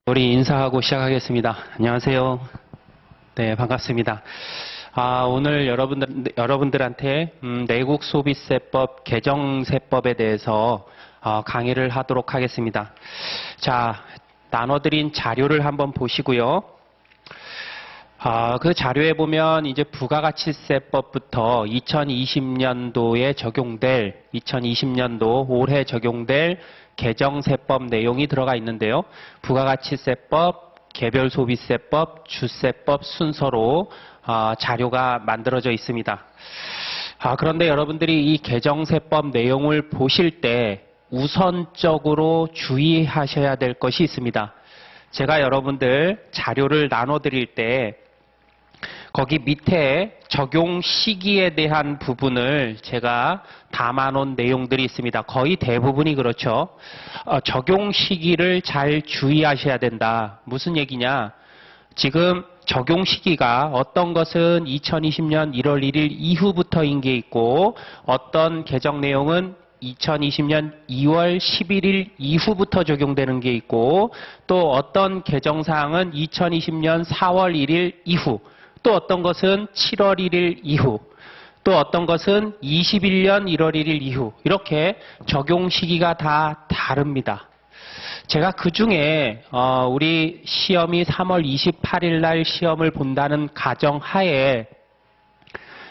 우리 인사하고 시작하겠습니다. 안녕하세요. 네, 반갑습니다. 오늘 여러분들한테 내국소비세법 개정세법에 대해서 강의를 하도록 하겠습니다. 자, 나눠드린 자료를 한번 보시고요. 그 자료에 보면 이제 부가가치세법부터 2020년도에 적용될 2020년도 올해 적용될 개정세법 내용이 들어가 있는데요. 부가가치세법, 개별소비세법, 주세법 순서로 자료가 만들어져 있습니다. 그런데 여러분들이 이 개정세법 내용을 보실 때 우선적으로 주의하셔야 될 것이 있습니다. 제가 여러분들 자료를 나눠드릴 때 거기 밑에 적용 시기에 대한 부분을 제가 담아놓은 내용들이 있습니다. 거의 대부분이 그렇죠. 적용 시기를 잘 주의하셔야 된다. 무슨 얘기냐? 지금 적용 시기가 어떤 것은 2020년 1월 1일 이후부터인 게 있고 어떤 개정 내용은 2020년 2월 11일 이후부터 적용되는 게 있고 또 어떤 개정사항은 2020년 4월 1일 이후 또 어떤 것은 7월 1일 이후, 또 어떤 것은 21년 1월 1일 이후 이렇게 적용 시기가 다 다릅니다. 제가 그 중에 우리 시험이 3월 28일 날 시험을 본다는 가정하에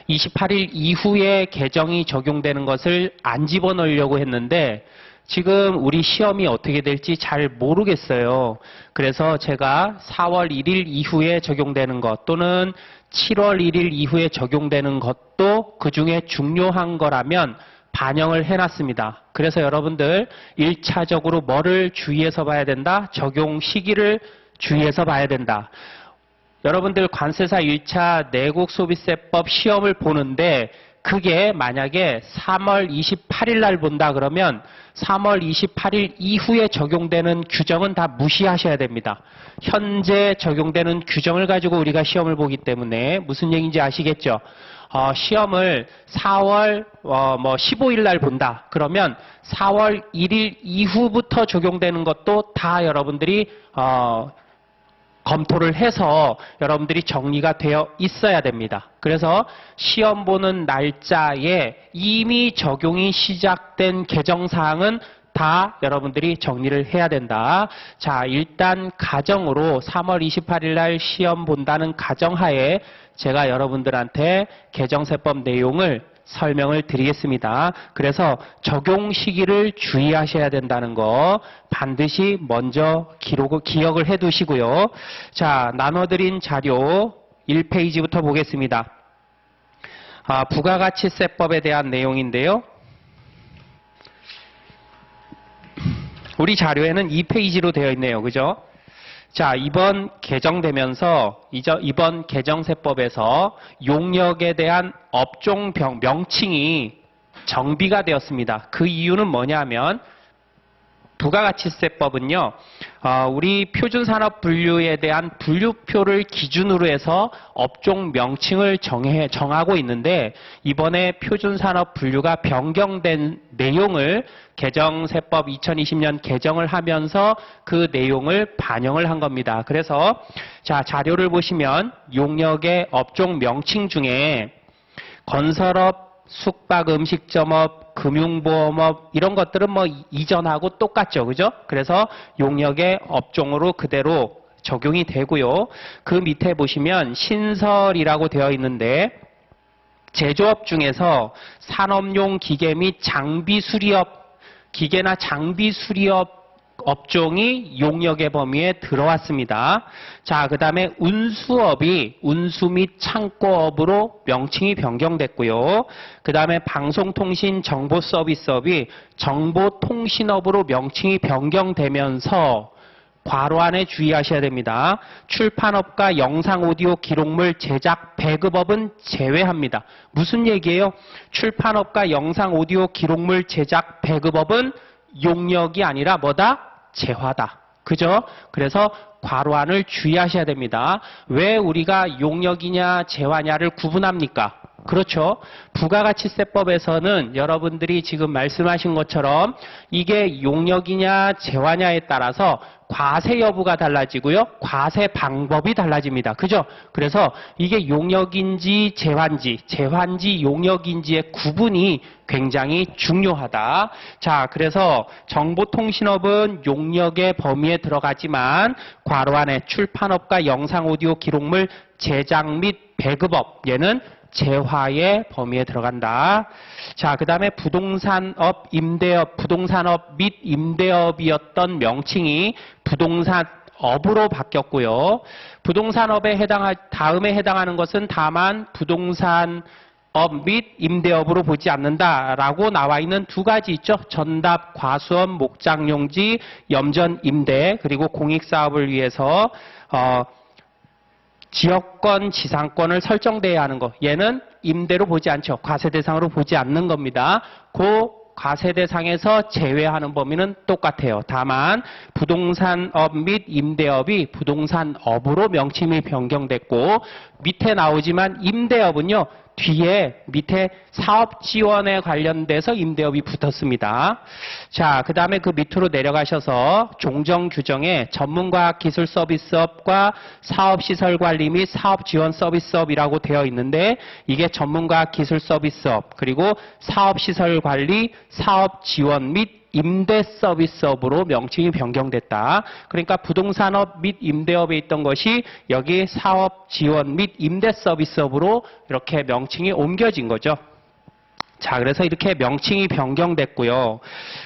28일 이후에 개정이 적용되는 것을 안 집어넣으려고 했는데 지금 우리 시험이 어떻게 될지 잘 모르겠어요. 그래서 제가 4월 1일 이후에 적용되는 것 또는 7월 1일 이후에 적용되는 것도 그 중에 중요한 거라면 반영을 해놨습니다. 그래서 여러분들 1차적으로 뭐를 주의해서 봐야 된다? 적용 시기를 주의해서 봐야 된다. 여러분들 관세사 1차 내국소비세법 시험을 보는데 그게 만약에 3월 28일 날 본다 그러면 3월 28일 이후에 적용되는 규정은 다 무시하셔야 됩니다. 현재 적용되는 규정을 가지고 우리가 시험을 보기 때문에 무슨 얘기인지 아시겠죠? 시험을 4월 15일 날 본다. 그러면 4월 1일 이후부터 적용되는 것도 다 여러분들이 검토를 해서 여러분들이 정리가 되어 있어야 됩니다. 그래서 시험 보는 날짜에 이미 적용이 시작된 개정사항은 다 여러분들이 정리를 해야 된다. 자, 일단 가정으로 3월 28일 날 시험 본다는 가정하에 제가 여러분들한테 개정세법 내용을 설명을 드리겠습니다. 그래서 적용 시기를 주의하셔야 된다는 거 반드시 먼저 기억을 해 두시고요. 자, 나눠드린 자료 1페이지부터 보겠습니다. 부가가치세법에 대한 내용인데요. 우리 자료에는 2페이지로 되어 있네요. 그죠? 자, 이번 개정되면서 이번 개정세법에서 용역에 대한 업종 명칭이 정비가 되었습니다. 그 이유는 뭐냐면 부가가치세법은요, 우리 표준산업분류에 대한 분류표를 기준으로 해서 업종 명칭을 정하고 있는데 이번에 표준산업분류가 변경된 내용을 개정세법 2020년 개정을 하면서 그 내용을 반영을 한 겁니다. 그래서 자, 자료를 보시면 용역의 업종 명칭 중에 건설업, 숙박, 음식점업, 금융보험업 이런 것들은 뭐 이전하고 똑같죠. 그죠? 그래서 용역의 업종으로 그대로 적용이 되고요. 그 밑에 보시면 신설이라고 되어 있는데 제조업 중에서 산업용 기계 및 장비 수리업, 기계나 장비 수리업 업종이 용역의 범위에 들어왔습니다. 자, 그 다음에 운수업이 운수 및 창고업으로 명칭이 변경됐고요. 그 다음에 방송통신 정보서비스업이 정보통신업으로 명칭이 변경되면서 괄호 안에 주의하셔야 됩니다. 출판업과 영상 오디오 기록물 제작 배급업은 제외합니다. 무슨 얘기예요? 출판업과 영상 오디오 기록물 제작 배급업은 용역이 아니라 뭐다? 재화다. 그죠? 그래서 괄호 안을 주의하셔야 됩니다. 왜 우리가 용역이냐 재화냐를 구분합니까? 그렇죠. 부가가치세법에서는 여러분들이 지금 말씀하신 것처럼 이게 용역이냐 재화냐에 따라서 과세 여부가 달라지고요. 과세 방법이 달라집니다. 그죠? 그래서 이게 용역인지 재화인지 용역인지의 구분이 굉장히 중요하다. 자, 그래서 정보통신업은 용역의 범위에 들어가지만 괄호 안에 출판업과 영상 오디오 기록물 제작 및 배급업 얘는 재화의 범위에 들어간다. 자, 그 다음에 부동산업, 임대업, 부동산업 및 임대업이었던 명칭이 부동산업으로 바뀌었고요. 부동산업에 다음에 해당하는 것은 다만 부동산업 및 임대업으로 보지 않는다라고 나와 있는 두 가지 있죠. 전답, 과수원, 목장용지, 염전, 임대, 그리고 공익사업을 위해서 지역권, 지상권을 설정돼야 하는 것. 얘는 임대로 보지 않죠. 과세 대상으로 보지 않는 겁니다. 그 과세 대상에서 제외하는 범위는 똑같아요. 다만 부동산업 및 임대업이 부동산업으로 명칭이 변경됐고 밑에 나오지만 임대업은요. 뒤에 밑에 사업 지원에 관련돼서 임대업이 붙었습니다. 자, 그 다음에 그 밑으로 내려가셔서 종정 규정에 전문과학기술 서비스업과 사업시설관리 및 사업지원 서비스업이라고 되어 있는데 이게 전문과학기술 서비스업 그리고 사업시설관리, 사업지원 및 임대 서비스업으로 명칭이 변경됐다. 그러니까 부동산업 및 임대업에 있던 것이 여기 사업 지원 및 임대 서비스업으로 이렇게 명칭이 옮겨진 거죠. 자, 그래서 이렇게 명칭이 변경됐고요.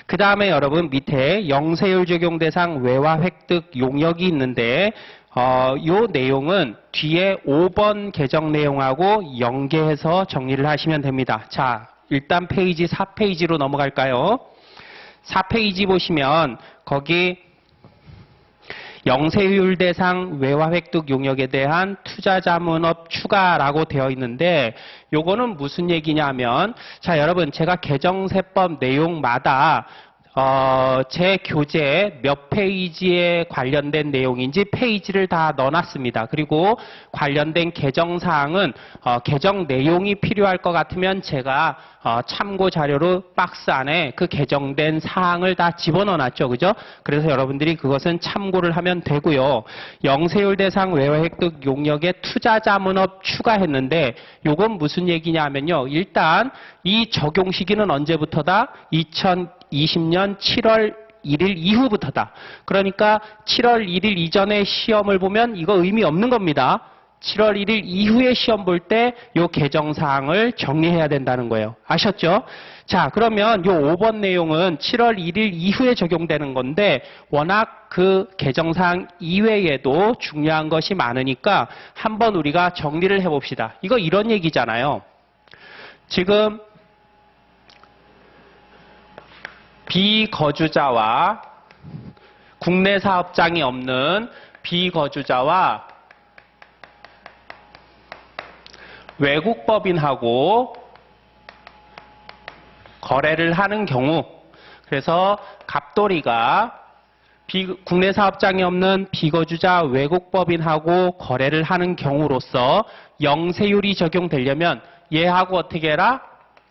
그 다음에 여러분 밑에 영세율 적용 대상 외화 획득 용역이 있는데 요 내용은 뒤에 5번 개정 내용하고 연계해서 정리를 하시면 됩니다. 자, 일단 페이지 4페이지로 넘어갈까요? 4페이지 보시면 거기 영세율 대상 외화 획득 용역에 대한 투자자문업 추가라고 되어 있는데 요거는 무슨 얘기냐면 자, 여러분 제가 개정세법 내용마다 제 교재에 몇 페이지에 관련된 내용인지 페이지를 다 넣어놨습니다. 그리고 관련된 개정사항은 개정 내용이 필요할 것 같으면 제가 참고 자료로 박스 안에 그 개정된 사항을 다 집어넣어놨죠. 그죠? 그래서 여러분들이 그것은 참고를 하면 되고요. 영세율 대상 외화 획득 용역에 투자자문업 추가했는데 요건 무슨 얘기냐면요. 일단 이 적용 시기는 언제부터다? 2020년 7월 1일 이후부터다. 그러니까 7월 1일 이전에 시험을 보면 이거 의미 없는 겁니다. 7월 1일 이후에 시험 볼 때 이 개정사항을 정리해야 된다는 거예요. 아셨죠? 자, 그러면 이 5번 내용은 7월 1일 이후에 적용되는 건데 워낙 그 개정사항 이외에도 중요한 것이 많으니까 한번 우리가 정리를 해봅시다. 이거 이런 얘기잖아요. 지금 비거주자와 국내 사업장이 없는 비거주자와 외국법인하고 거래를 하는 경우 그래서 갑돌이가 국내 사업장이 없는 비거주자 외국법인하고 거래를 하는 경우로서 영세율이 적용되려면 얘하고 어떻게 해라?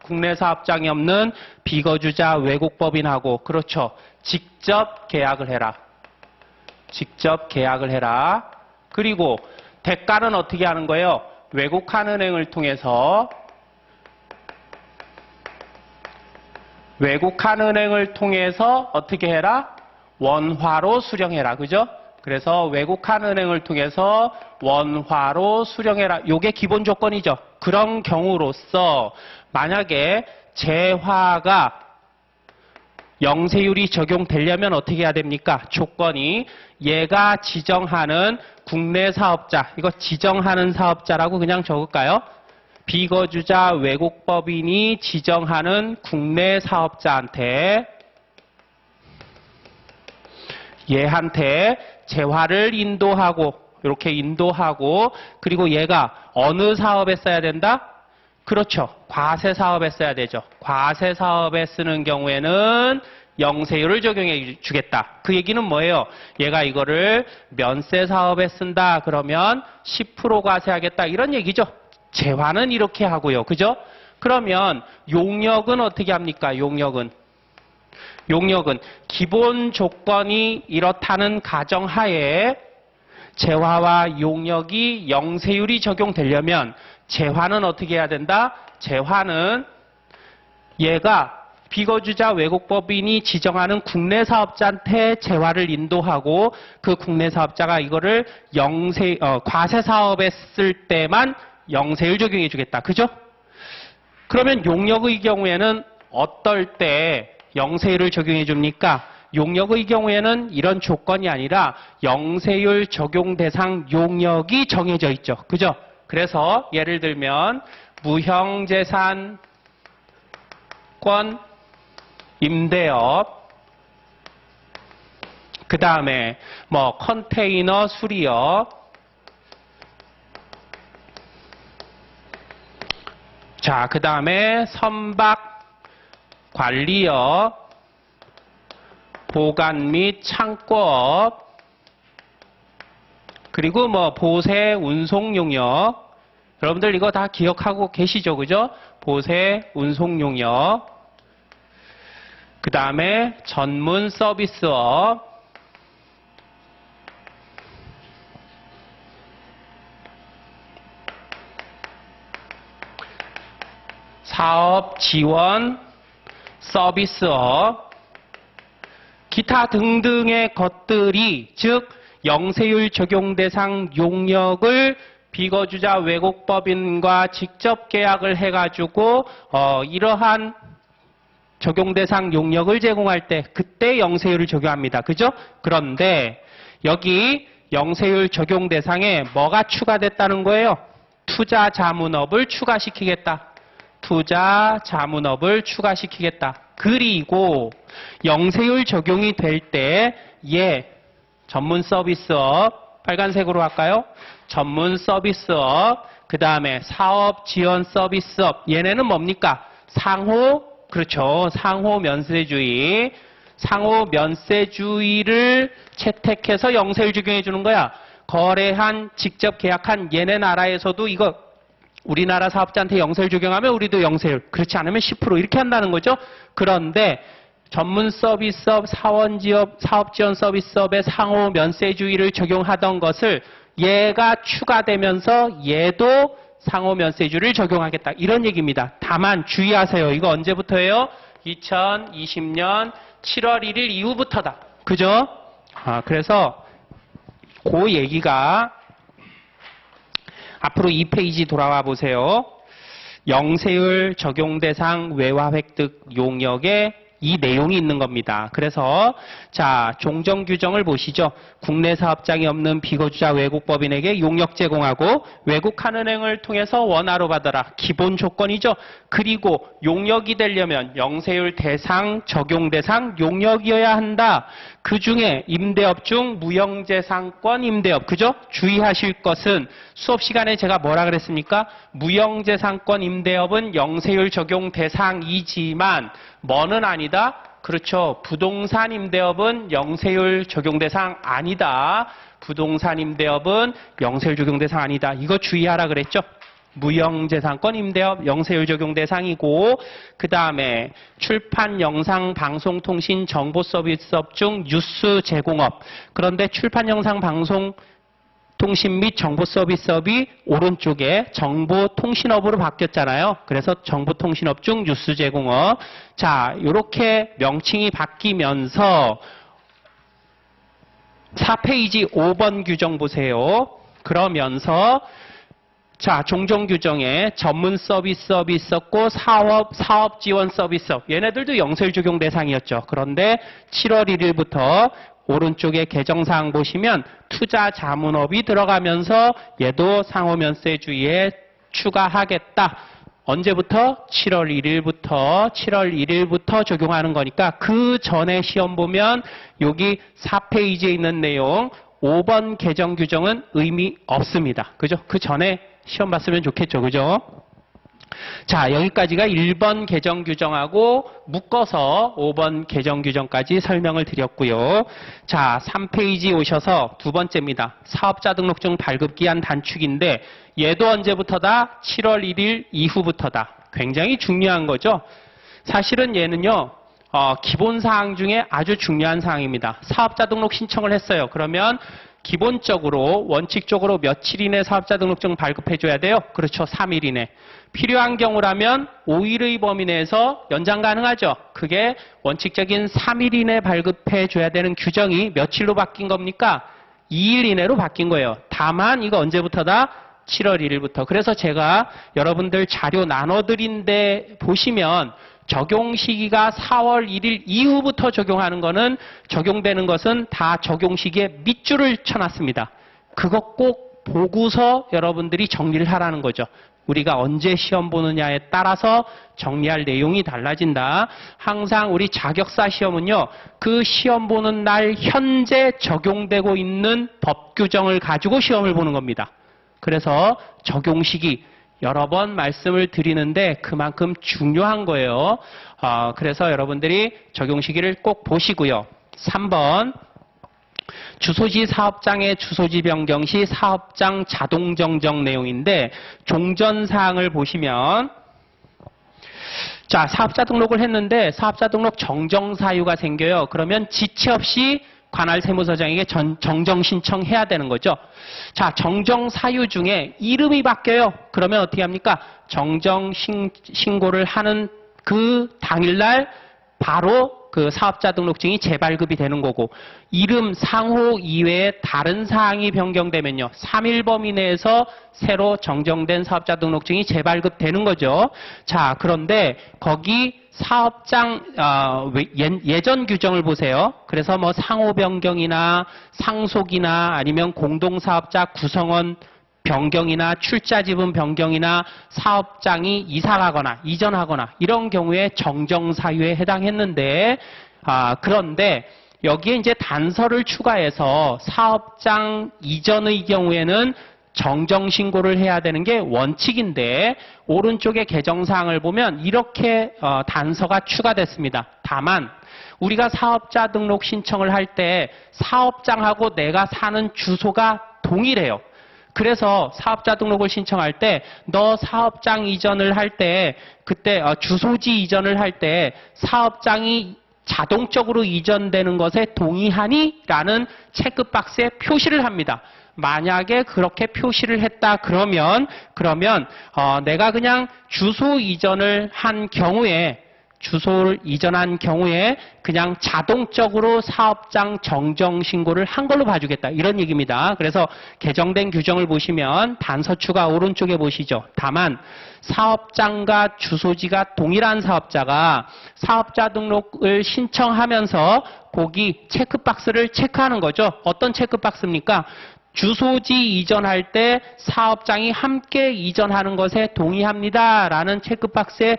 국내 사업장이 없는 비거주자 외국법인하고 그렇죠. 직접 계약을 해라. 직접 계약을 해라. 그리고 대가는 어떻게 하는 거예요? 외국한은행을 통해서 어떻게 해라? 원화로 수령해라. 그죠? 그래서 외국한은행을 통해서 원화로 수령해라. 요게 기본 조건이죠. 그런 경우로서 만약에 재화가 영세율이 적용되려면 어떻게 해야 됩니까? 조건이 얘가 지정하는 국내 사업자, 이거 지정하는 사업자라고 그냥 적을까요? 비거주자 외국법인이 지정하는 국내 사업자한테 얘한테 재화를 인도하고 이렇게 인도하고 그리고 얘가 어느 사업에 써야 된다? 그렇죠. 과세 사업에 써야 되죠. 과세 사업에 쓰는 경우에는 영세율을 적용해 주겠다. 그 얘기는 뭐예요? 얘가 이거를 면세 사업에 쓴다 그러면 10% 과세하겠다 이런 얘기죠. 재환은 이렇게 하고요. 그죠? 그러면 용역은 어떻게 합니까? 용역은 기본 조건이 이렇다는 가정하에 재화와 용역이 영세율이 적용되려면 재화는 어떻게 해야 된다? 재화는 얘가 비거주자 외국법인이 지정하는 국내 사업자한테 재화를 인도하고 그 국내 사업자가 이거를 과세 사업에 쓸 때만 영세율 적용해 주겠다. 그죠? 그러면 용역의 경우에는 어떨 때 영세율을 적용해 줍니까? 용역의 경우에는 이런 조건이 아니라 영세율 적용 대상 용역이 정해져 있죠. 그죠? 그래서 예를 들면 무형재산권 임대업, 그 다음에 뭐 컨테이너 수리업, 자, 그 다음에 선박 관리업, 보관 및 창고업, 그리고 뭐 보세 운송 용역. 여러분들 이거 다 기억하고 계시죠? 그죠? 보세 운송 용역. 그 다음에 전문 서비스업, 사업 지원 서비스업, 기타 등등의 것들이 즉 영세율 적용 대상 용역을 비거주자 외국법인과 직접 계약을 해가지고 이러한 적용 대상 용역을 제공할 때 그때 영세율을 적용합니다. 그죠? 그런데 여기 영세율 적용 대상에 뭐가 추가됐다는 거예요? 투자 자문업을 추가시키겠다. 투자 자문업을 추가시키겠다. 그리고 영세율 적용이 될 때 전문 서비스업, 빨간색으로 할까요? 전문 서비스업, 그 다음에 사업 지원 서비스업, 얘네는 뭡니까? 그렇죠. 상호 면세주의. 상호 면세주의를 채택해서 영세율 적용해 주는 거야. 거래한, 직접 계약한 얘네 나라에서도 이거 우리나라 사업자한테 영세율 적용하면 우리도 영세율, 그렇지 않으면 10% 이렇게 한다는 거죠. 그런데 전문 서비스업, 사업 지원 서비스업의 상호 면세주의를 적용하던 것을 얘가 추가되면서 얘도 상호 면세주의를 적용하겠다. 이런 얘기입니다. 다만 주의하세요. 이거 언제부터예요? 2020년 7월 1일 이후부터다. 그죠? 그래서 그 얘기가 앞으로 2페이지 돌아와 보세요. 영세율 적용 대상 외화 획득 용역에 이 내용이 있는 겁니다. 그래서 자, 종정 규정을 보시죠. 국내 사업장이 없는 비거주자 외국법인에게 용역 제공하고 외국한 은행을 통해서 원화로 받아라. 기본 조건이죠. 그리고 용역이 되려면 영세율 대상, 적용 대상 용역이어야 한다. 그중에 임대업 중 무형재산권 임대업. 그죠? 주의하실 것은 수업 시간에 제가 뭐라 그랬습니까? 무형재산권 임대업은 영세율 적용 대상이지만 뭐는 아니다? 그렇죠. 부동산 임대업은 영세율 적용 대상 아니다. 부동산 임대업은 영세율 적용 대상 아니다. 이거 주의하라 그랬죠. 무형재산권 임대업 영세율 적용 대상이고, 그 다음에 출판, 영상, 방송, 통신, 정보 서비스업 중 뉴스 제공업. 그런데 출판, 영상, 방송, 통신 및 정보 서비스업이 오른쪽에 정보통신업으로 바뀌었잖아요. 그래서 정보통신업 중 뉴스 제공업. 자, 이렇게 명칭이 바뀌면서 4페이지 5번 규정 보세요. 그러면서 자, 종종 규정에 전문 서비스업이 있었고 사업 지원 서비스업. 얘네들도 영세율 적용 대상이었죠. 그런데 7월 1일부터 오른쪽에 개정사항 보시면 투자 자문업이 들어가면서 얘도 상호면세주의에 추가하겠다. 언제부터? 7월 1일부터 적용하는 거니까 그 전에 시험 보면 여기 4페이지에 있는 내용 5번 개정 규정은 의미 없습니다. 그죠? 그 전에 시험 봤으면 좋겠죠. 그죠? 자, 여기까지가 1번 개정 규정하고 묶어서 5번 개정 규정까지 설명을 드렸고요. 자, 3페이지 오셔서 두 번째입니다. 사업자 등록증 발급기한 단축인데 얘도 언제부터다? 7월 1일 이후부터다. 굉장히 중요한 거죠. 사실은 얘는요. 기본사항 중에 아주 중요한 사항입니다. 사업자 등록 신청을 했어요. 그러면 기본적으로 원칙적으로 며칠 이내 사업자 등록증 발급해줘야 돼요? 그렇죠. 3일 이내. 필요한 경우라면 5일의 범위 내에서 연장 가능하죠. 그게 원칙적인 3일 이내 발급해줘야 되는 규정이 며칠로 바뀐 겁니까? 2일 이내로 바뀐 거예요. 다만 이거 언제부터다? 7월 1일부터. 그래서 제가 여러분들 자료 나눠드린데 보시면 적용 시기가 4월 1일 이후부터 적용하는 거는 적용되는 것은 다 적용 시기에 밑줄을 쳐놨습니다. 그거 꼭 보고서 여러분들이 정리를 하라는 거죠. 우리가 언제 시험 보느냐에 따라서 정리할 내용이 달라진다. 항상 우리 자격사 시험은요. 그 시험 보는 날 현재 적용되고 있는 법 규정을 가지고 시험을 보는 겁니다. 그래서 적용 시기 여러 번 말씀을 드리는데 그만큼 중요한 거예요. 그래서 여러분들이 적용 시기를 꼭 보시고요. 3번 주소지 사업장의 주소지 변경 시 사업장 자동 정정 내용인데 종전사항을 보시면 자, 사업자 등록을 했는데 사업자 등록 정정 사유가 생겨요. 그러면 지체 없이 관할 세무서장에게 정정 신청해야 되는 거죠. 자, 정정 사유 중에 이름이 바뀌어요. 그러면 어떻게 합니까? 정정 신고를 하는 그 당일날 바로 그 사업자 등록증이 재발급이 되는 거고, 이름 상호 이외에 다른 사항이 변경되면요. 3일 범위 내에서 새로 정정된 사업자 등록증이 재발급되는 거죠. 자, 그런데 거기 사업장 예전 규정을 보세요. 그래서 뭐 상호 변경이나 상속이나 아니면 공동사업자 구성원 변경이나 출자 지분 변경이나 사업장이 이사가거나 이전하거나 이런 경우에 정정 사유에 해당했는데 그런데 여기에 이제 단서를 추가해서 사업장 이전의 경우에는 정정 신고를 해야 되는 게 원칙인데 오른쪽에 개정사항을 보면 이렇게 단서가 추가됐습니다. 다만 우리가 사업자 등록 신청을 할 때 사업장하고 내가 사는 주소가 동일해요. 그래서 사업자 등록을 신청할 때 너 사업장 이전을 할 때 그때 주소지 이전을 할 때 사업장이 자동적으로 이전되는 것에 동의하니? 라는 체크박스에 표시를 합니다. 만약에 그렇게 표시를 했다 그러면 내가 그냥 주소 이전을 한 경우에 주소를 이전한 경우에 그냥 자동적으로 사업장 정정 신고를 한 걸로 봐주겠다. 이런 얘기입니다. 그래서 개정된 규정을 보시면 단서 추가 오른쪽에 보시죠. 다만 사업장과 주소지가 동일한 사업자가 사업자 등록을 신청하면서 거기 체크박스를 체크하는 거죠. 어떤 체크박스입니까? 주소지 이전할 때 사업장이 함께 이전하는 것에 동의합니다. 라는 체크박스에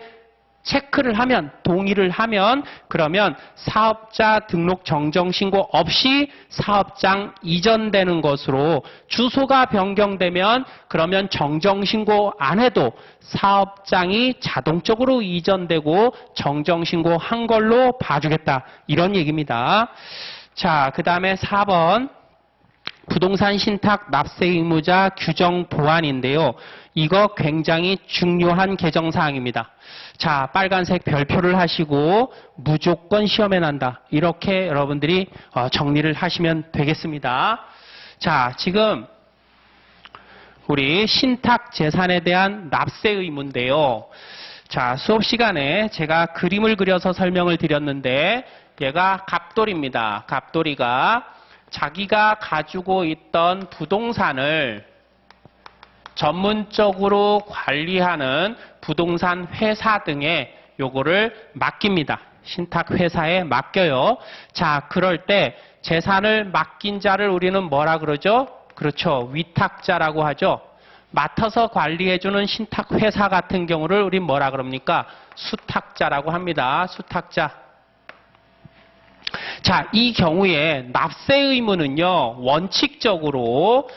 체크를 하면, 동의를 하면 그러면 사업자 등록 정정 신고 없이 사업장 이전되는 것으로 주소가 변경되면 그러면 정정 신고 안 해도 사업장이 자동적으로 이전되고 정정 신고 한 걸로 봐주겠다. 이런 얘기입니다. 자, 그 다음에 4번. 부동산 신탁 납세 의무자 규정 보완인데요. 이거 굉장히 중요한 개정사항입니다. 자, 빨간색 별표를 하시고 무조건 시험에 난다. 이렇게 여러분들이 정리를 하시면 되겠습니다. 자, 지금 우리 신탁 재산에 대한 납세 의무인데요. 자, 수업 시간에 제가 그림을 그려서 설명을 드렸는데 얘가 갑돌이입니다. 갑돌이가 자기가 가지고 있던 부동산을 전문적으로 관리하는 부동산 회사 등에 요거를 맡깁니다. 신탁 회사에 맡겨요. 자, 그럴 때 재산을 맡긴 자를 우리는 뭐라 그러죠? 그렇죠. 위탁자라고 하죠. 맡아서 관리해주는 신탁 회사 같은 경우를 우리 뭐라 그럽니까? 수탁자라고 합니다. 수탁자. 자, 이 경우에 납세 의무는요, 원칙적으로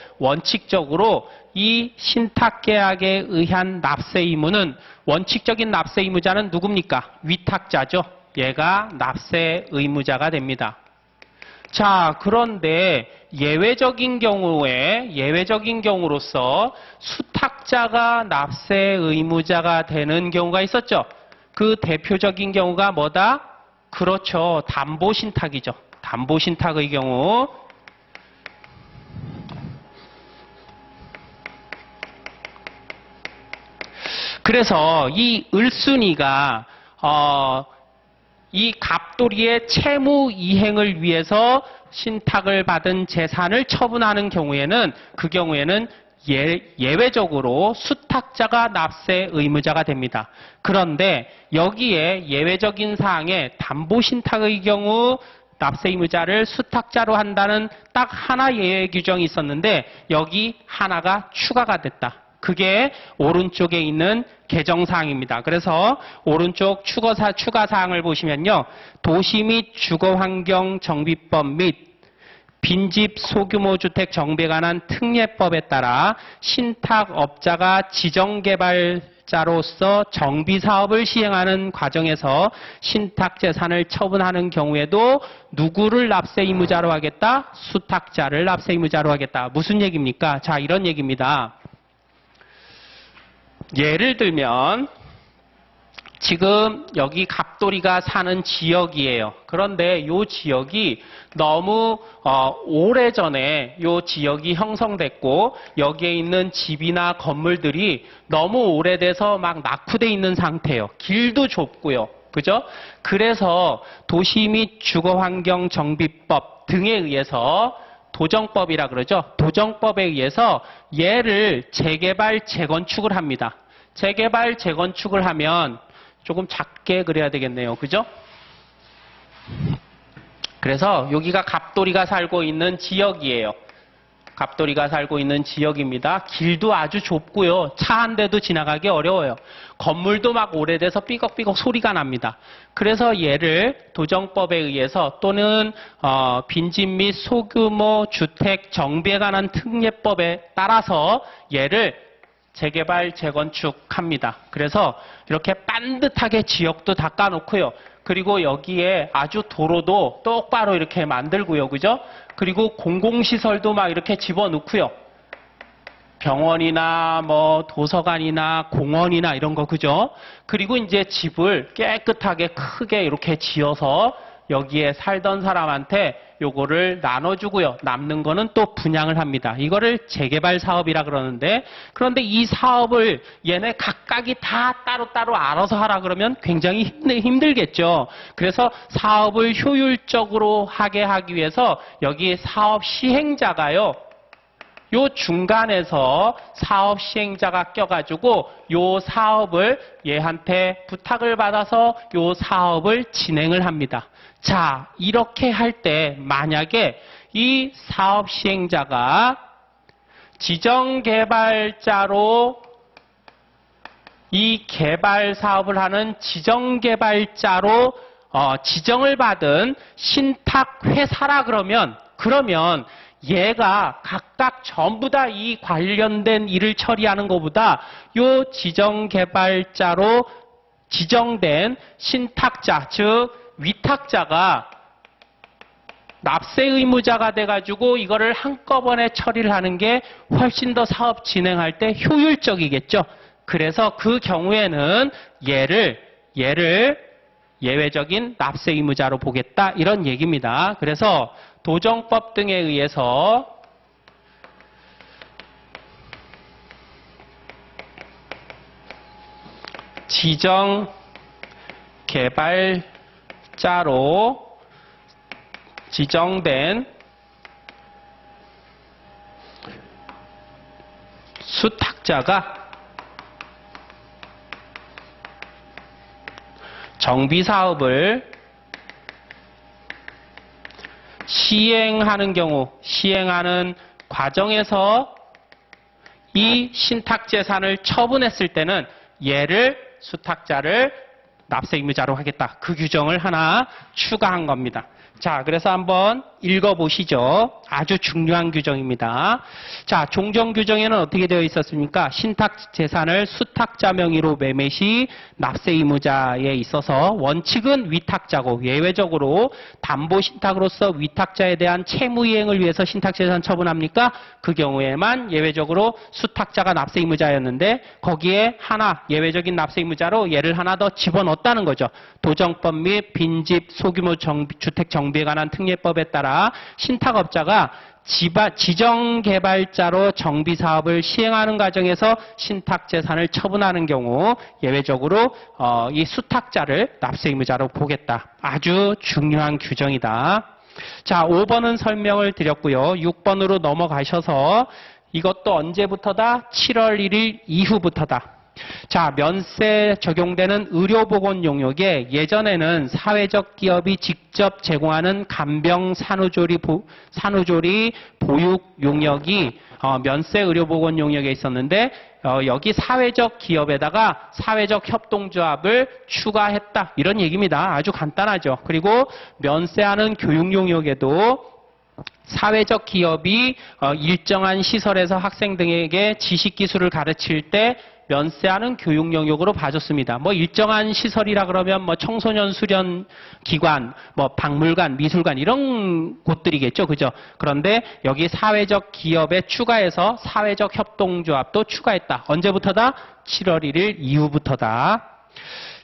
이 신탁계약에 의한 납세 의무는 원칙적인 납세 의무자는 누굽니까? 위탁자죠. 얘가 납세 의무자가 됩니다. 자, 그런데 예외적인 경우로서 수탁자가 납세 의무자가 되는 경우가 있었죠. 그 대표적인 경우가 뭐다? 그렇죠. 담보신탁이죠. 담보신탁의 경우. 그래서 이 을순이가 이 갑돌이의 채무 이행을 위해서 신탁을 받은 재산을 처분하는 경우에는 그 경우에는 예외적으로 수탁자가 납세 의무자가 됩니다. 그런데 여기에 예외적인 사항에 담보신탁의 경우 납세 의무자를 수탁자로 한다는 딱 하나 예외 규정이 있었는데 여기 하나가 추가가 됐다. 그게 오른쪽에 있는 개정사항입니다. 그래서 오른쪽 추가사항을 보시면요. 도시 및 주거환경정비법 및 빈집 소규모 주택 정비에 관한 특례법에 따라 신탁업자가 지정개발자로서 정비사업을 시행하는 과정에서 신탁재산을 처분하는 경우에도 누구를 납세 의무자로 하겠다? 수탁자를 납세 의무자로 하겠다. 무슨 얘기입니까? 자, 이런 얘기입니다. 예를 들면 지금 여기 갑돌이가 사는 지역이에요. 그런데 이 지역이 너무 오래전에 이 지역이 형성됐고 여기에 있는 집이나 건물들이 너무 오래돼서 막 낙후돼 있는 상태예요. 길도 좁고요. 그죠? 그래서 도시 및 주거환경정비법 등에 의해서 도정법이라 그러죠. 도정법에 의해서 얘를 재개발, 재건축을 합니다. 재개발, 재건축을 하면 조금 작게 그려야 되겠네요. 그죠? 그래서 여기가 갑돌이가 살고 있는 지역이에요. 갑돌이가 살고 있는 지역입니다. 길도 아주 좁고요. 차 한 대도 지나가기 어려워요. 건물도 막 오래돼서 삐걱삐걱 소리가 납니다. 그래서 얘를 도정법에 의해서 또는 빈집 및 소규모 주택 정비에 관한 특례법에 따라서 얘를 재개발, 재건축합니다. 그래서 이렇게 반듯하게 지역도 닦아놓고요. 그리고 여기에 아주 도로도 똑바로 이렇게 만들고요. 그죠? 그리고 공공시설도 막 이렇게 집어넣고요. 병원이나 뭐 도서관이나 공원이나 이런 거, 그죠? 그리고 이제 집을 깨끗하게 크게 이렇게 지어서 여기에 살던 사람한테 요거를 나눠주고요. 남는 거는 또 분양을 합니다. 이거를 재개발 사업이라 그러는데, 그런데 이 사업을 얘네 각각이 다 따로따로 알아서 하라 그러면 굉장히 힘들겠죠. 그래서 사업을 효율적으로 하게 하기 위해서 여기 사업 시행자가요. 요 중간에서 사업 시행자가 껴가지고 요 사업을 얘한테 부탁을 받아서 요 사업을 진행을 합니다. 자, 이렇게 할 때 만약에 이 사업 시행자가 지정개발자로 이 개발 사업을 하는 지정개발자로 지정을 받은 신탁회사라 그러면 얘가 각각 전부 다 이 관련된 일을 처리하는 것보다 요 지정개발자로 지정된 신탁자, 즉 위탁자가 납세 의무자가 돼가지고 이거를 한꺼번에 처리를 하는 게 훨씬 더 사업 진행할 때 효율적이겠죠. 그래서 그 경우에는 얘를 예외적인 납세 의무자로 보겠다, 이런 얘기입니다. 그래서 도정법 등에 의해서 지정개발자로 지정된 수탁자가 정비사업을 시행하는 과정에서 이 신탁재산을 처분했을 때는 얘를 수탁자를 납세 의무자로 하겠다. 그 규정을 하나 추가한 겁니다. 자, 그래서 한번 읽어보시죠. 아주 중요한 규정입니다. 자, 종전규정에는 어떻게 되어 있었습니까? 신탁재산을 수탁자 명의로 매매 시 납세 의무자에 있어서 원칙은 위탁자고 예외적으로 담보신탁으로서 위탁자에 대한 채무이행을 위해서 신탁재산 처분합니까? 그 경우에만 예외적으로 수탁자가 납세 의무자였는데 거기에 하나 예외적인 납세 의무자로 얘를 하나 더 집어넣었다는 거죠. 도정법 및 빈집 소규모 주택 정비에 관한 특례법에 따라 신탁업자가 지정개발자로 정비사업을 시행하는 과정에서 신탁재산을 처분하는 경우 예외적으로 이 수탁자를 납세의무자로 보겠다. 아주 중요한 규정이다. 자, 5번은 설명을 드렸고요. 6번으로 넘어가셔서 이것도 언제부터다? 7월 1일 이후부터다. 자, 면세 적용되는 의료보건 용역에 예전에는 사회적 기업이 직접 제공하는 간병 산후조리 보육 용역이 면세 의료보건 용역에 있었는데 여기 사회적 기업에다가 사회적 협동조합을 추가했다. 이런 얘기입니다. 아주 간단하죠. 그리고 면세하는 교육 용역에도 사회적 기업이 일정한 시설에서 학생 등에게 지식기술을 가르칠 때 면세하는 교육 영역으로 봐줬습니다. 뭐 일정한 시설이라 그러면 뭐 청소년 수련 기관, 뭐 박물관, 미술관 이런 곳들이겠죠. 그죠? 그런데 여기 사회적 기업에 추가해서 사회적 협동조합도 추가했다. 언제부터다? 7월 1일 이후부터다.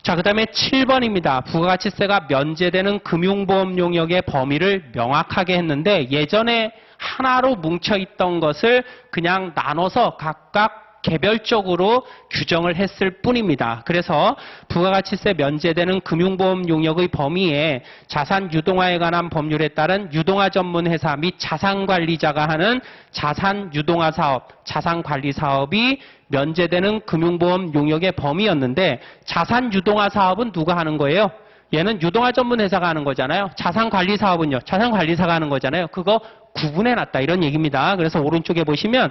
자, 그 다음에 7번입니다. 부가가치세가 면제되는 금융보험 용역의 범위를 명확하게 했는데 예전에 하나로 뭉쳐있던 것을 그냥 나눠서 각각 개별적으로 규정을 했을 뿐입니다. 그래서 부가가치세 면제되는 금융보험 용역의 범위에 자산 유동화에 관한 법률에 따른 유동화 전문 회사 및 자산관리자가 하는 자산 유동화 사업, 자산관리 사업이 면제되는 금융보험 용역의 범위였는데 자산 유동화 사업은 누가 하는 거예요? 얘는 유동화 전문 회사가 하는 거잖아요. 자산관리 사업은요. 자산관리사가 하는 거잖아요. 그거 구분해놨다 이런 얘기입니다. 그래서 오른쪽에 보시면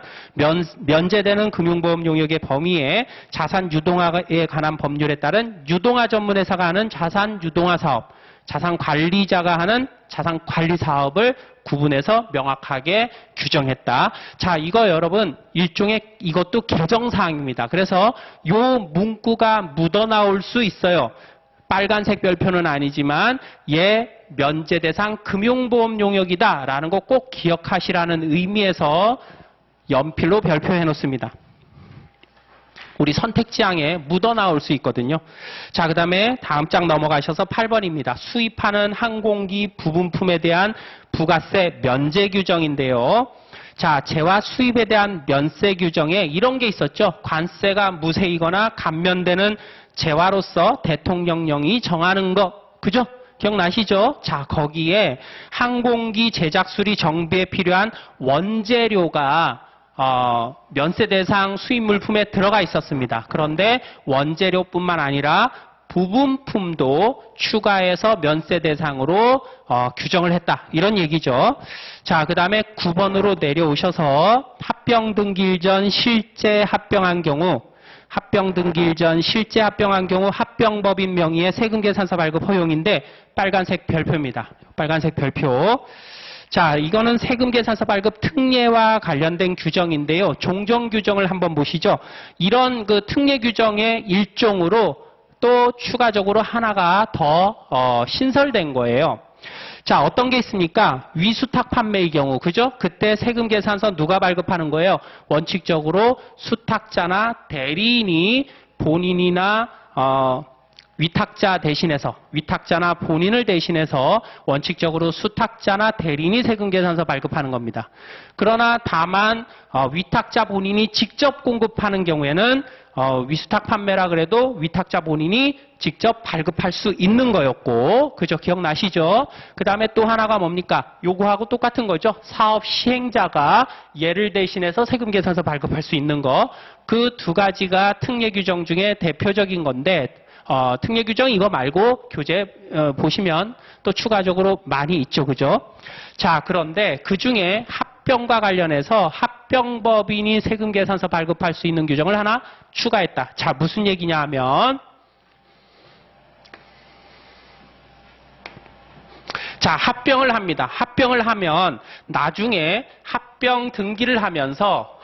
면제되는 금융보험 용역의 범위에 자산 유동화에 관한 법률에 따른 유동화 전문 회사가 하는 자산 유동화 사업, 자산관리자가 하는 자산관리 사업을 구분해서 명확하게 규정했다. 자, 이거 여러분 일종의 이것도 개정사항입니다. 그래서 요 문구가 묻어나올 수 있어요. 빨간색 별표는 아니지만 얘 면제 대상 금융보험 용역이다 라는 거 꼭 기억하시라는 의미에서 연필로 별표해 놓습니다. 우리 선택지항에 묻어나올 수 있거든요. 자, 그 다음에 다음 장 넘어가셔서 8번입니다. 수입하는 항공기 부분품에 대한 부가세 면제 규정인데요. 자, 재화 수입에 대한 면세 규정에 이런 게 있었죠. 관세가 무세이거나 감면되는 재화로서 대통령령이 정하는 거. 그죠? 기억나시죠? 자, 거기에 항공기 제작 수리 정비에 필요한 원재료가 면세 대상 수입 물품에 들어가 있었습니다. 그런데 원재료뿐만 아니라 부분품도 추가해서 면세 대상으로 규정을 했다. 이런 얘기죠. 자, 그 다음에 9번으로 내려오셔서 합병 등기일 전 실제 합병한 경우 실제 합병한 경우 합병법인 명의의 세금계산서 발급 허용인데 빨간색 별표입니다. 빨간색 별표. 자, 이거는 세금계산서 발급 특례와 관련된 규정인데요. 종전 규정을 한번 보시죠. 이런 그 특례 규정의 일종으로 또 추가적으로 하나가 더 신설된 거예요. 자, 어떤 게 있습니까? 위수탁 판매의 경우, 그죠? 그때 세금계산서 누가 발급하는 거예요? 원칙적으로 수탁자나 대리인이 본인이나 위탁자 대신해서, 위탁자나 본인을 대신해서 원칙적으로 수탁자나 대리인이 세금계산서 발급하는 겁니다. 그러나 다만 위탁자 본인이 직접 공급하는 경우에는 위수탁 판매라 그래도 위탁자 본인이 직접 발급할 수 있는 거였고, 그죠? 기억나시죠? 그 다음에 또 하나가 뭡니까? 요거하고 똑같은 거죠. 사업 시행자가 얘를 대신해서 세금계산서 발급할 수 있는 거. 그 두 가지가 특례 규정 중에 대표적인 건데, 특례 규정 이거 말고 교재 보시면 또 추가적으로 많이 있죠. 그죠? 자, 그런데 그 중에 합병과 관련해서 합병법인이 세금계산서 발급할 수 있는 규정을 하나 추가했다. 자, 무슨 얘기냐 하면 자, 합병을 합니다. 합병을 하면 나중에 합병 등기를 하면서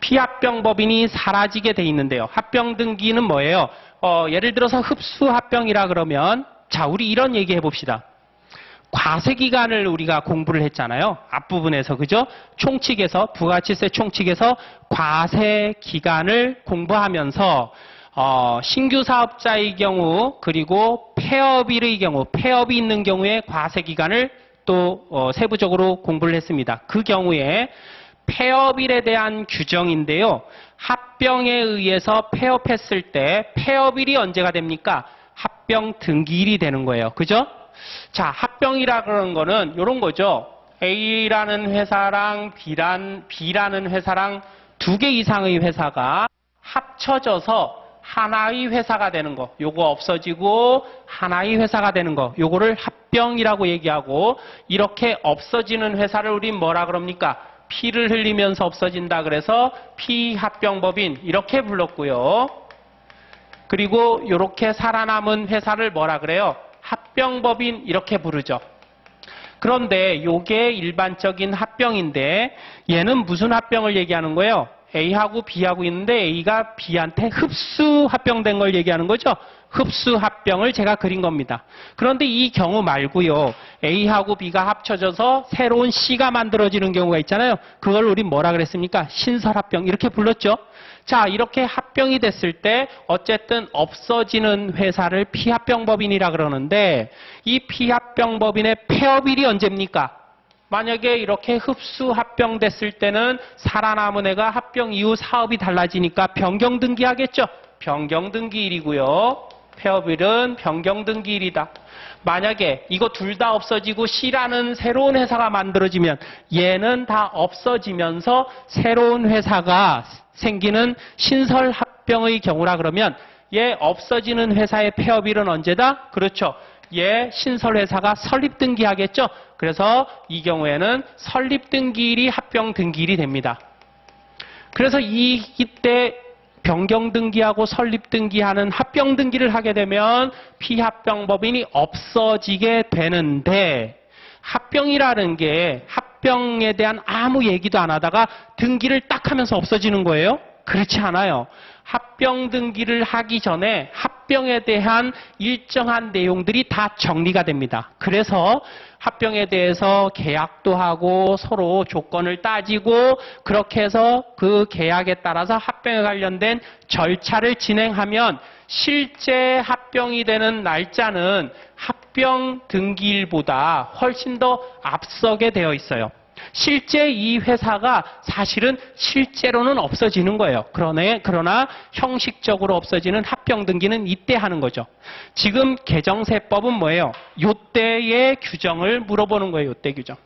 피합병법인이 사라지게 돼 있는데요. 합병 등기는 뭐예요? 예를 들어서 흡수합병이라 그러면 자, 우리 이런 얘기 해봅시다. 과세기간을 우리가 공부를 했잖아요. 앞부분에서, 그죠? 총칙에서, 부가가치세 총칙에서 과세기간을 공부하면서 신규 사업자의 경우, 그리고 폐업일의 경우, 폐업이 있는 경우에 과세기간을 또 세부적으로 공부를 했습니다. 그 경우에 폐업일에 대한 규정인데요. 합병에 의해서 폐업했을 때 폐업일이 언제가 됩니까? 합병 등기일이 되는 거예요. 그죠? 자, 합병이라 그러는 거는 이런 거죠. A라는 회사랑 B라는 회사랑 두 개 이상의 회사가 합쳐져서 하나의 회사가 되는 거. 요거 없어지고 하나의 회사가 되는 거. 요거를 합병이라고 얘기하고, 이렇게 없어지는 회사를 우린 뭐라 그럽니까? 피를 흘리면서 없어진다 그래서 피합병법인 이렇게 불렀고요. 그리고 이렇게 살아남은 회사를 뭐라 그래요? 합병법인 이렇게 부르죠. 그런데 요게 일반적인 합병인데 얘는 무슨 합병을 얘기하는 거예요? A하고 B하고 있는데 A가 B한테 흡수 합병된 걸 얘기하는 거죠. 흡수 합병을 제가 그린 겁니다. 그런데 이 경우 말고요. A하고 B가 합쳐져서 새로운 C가 만들어지는 경우가 있잖아요. 그걸 우리 뭐라 그랬습니까? 신설합병 이렇게 불렀죠. 자, 이렇게 합병이 됐을 때 어쨌든 없어지는 회사를 피합병법인이라 그러는데 이 피합병법인의 폐업일이 언제입니까? 만약에 이렇게 흡수 합병됐을 때는 살아남은 애가 합병 이후 사업이 달라지니까 변경등기하겠죠. 변경등기일이고요. 폐업일은 변경등기일이다. 만약에 이거 둘 다 없어지고 C라는 새로운 회사가 만들어지면 얘는 다 없어지면서 새로운 회사가 생기는 신설합병의 경우라 그러면 얘 없어지는 회사의 폐업일은 언제다? 그렇죠. 얘 신설회사가 설립등기하겠죠. 그래서 이 경우에는 설립등기일이 합병등기일이 됩니다. 그래서 이때 변경등기하고 설립등기하는 합병등기를 하게 되면 피합병법인이 없어지게 되는데, 합병이라는 게 합병에 대한 아무 얘기도 안 하다가 등기를 딱 하면서 없어지는 거예요? 그렇지 않아요. 합병 등기를 하기 전에 합병에 대한 일정한 내용들이 다 정리가 됩니다. 그래서 합병에 대해서 계약도 하고 서로 조건을 따지고 그렇게 해서 그 계약에 따라서 합병에 관련된 절차를 진행하면 실제 합병이 되는 날짜는 합병 등기일보다 훨씬 더 앞서게 되어 있어요. 실제 이 회사가 사실은 실제로는 없어지는 거예요. 그러나 형식적으로 없어지는 합병 등기는 이때 하는 거죠. 지금 개정세법은 뭐예요? 요때의 규정을 물어보는 거예요. 요때 규정.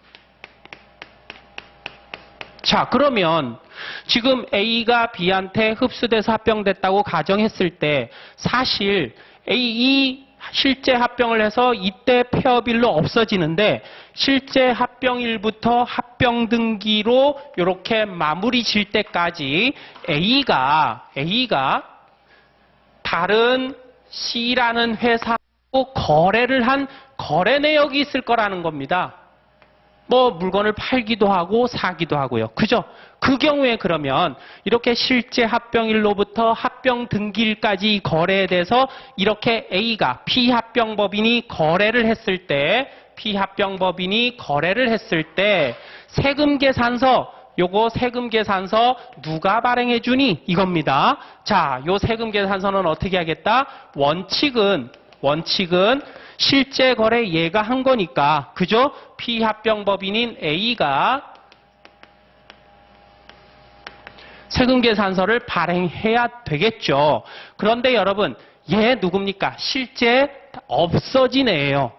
자, 그러면 지금 A가 B한테 흡수돼서 합병됐다고 가정했을 때 사실 이 실제 합병을 해서 이때 폐업일로 없어지는데 실제 합병일부터 합병 등기로 이렇게 마무리 질 때까지 A가 다른 C라는 회사하고 거래를 한 거래 내역이 있을 거라는 겁니다. 뭐 물건을 팔기도 하고 사기도 하고요. 그죠? 그 경우에 그러면 이렇게 실제 합병일로부터 합병 등기일까지 거래에 대해서 이렇게 A가 피합병법인이 거래를 했을 때 세금계산서, 요거 세금계산서 누가 발행해 주니? 이겁니다. 자, 요 세금계산서는 어떻게 하겠다? 원칙은 실제 거래 얘가 한 거니까, 그죠? 피합병법인인 A가 세금계산서를 발행해야 되겠죠. 그런데 여러분, 얘 누굽니까? 실제 없어진 애예요.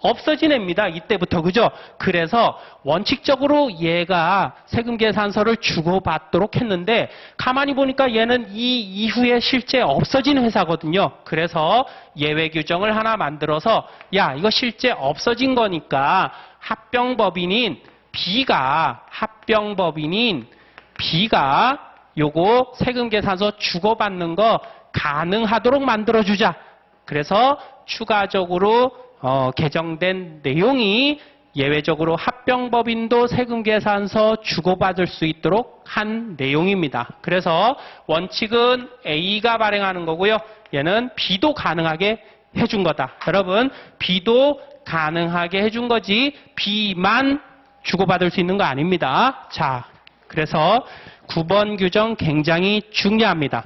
없어진 애입니다. 이때부터, 그죠? 그래서 원칙적으로 얘가 세금계산서를 주고받도록 했는데 가만히 보니까 얘는 이 이후에 실제 없어진 회사거든요. 그래서 예외 규정을 하나 만들어서 야, 이거 실제 없어진 거니까 합병법인인 B가 요거 세금계산서 주고받는 거 가능하도록 만들어주자. 그래서 추가적으로 개정된 내용이 예외적으로 합병법인도 세금계산서 주고받을 수 있도록 한 내용입니다. 그래서 원칙은 A가 발행하는 거고요. 얘는 B도 가능하게 해준 거다. 여러분, B도 가능하게 해준 거지 B만 주고받을 수 있는 거 아닙니다. 자, 그래서 9번 규정 굉장히 중요합니다.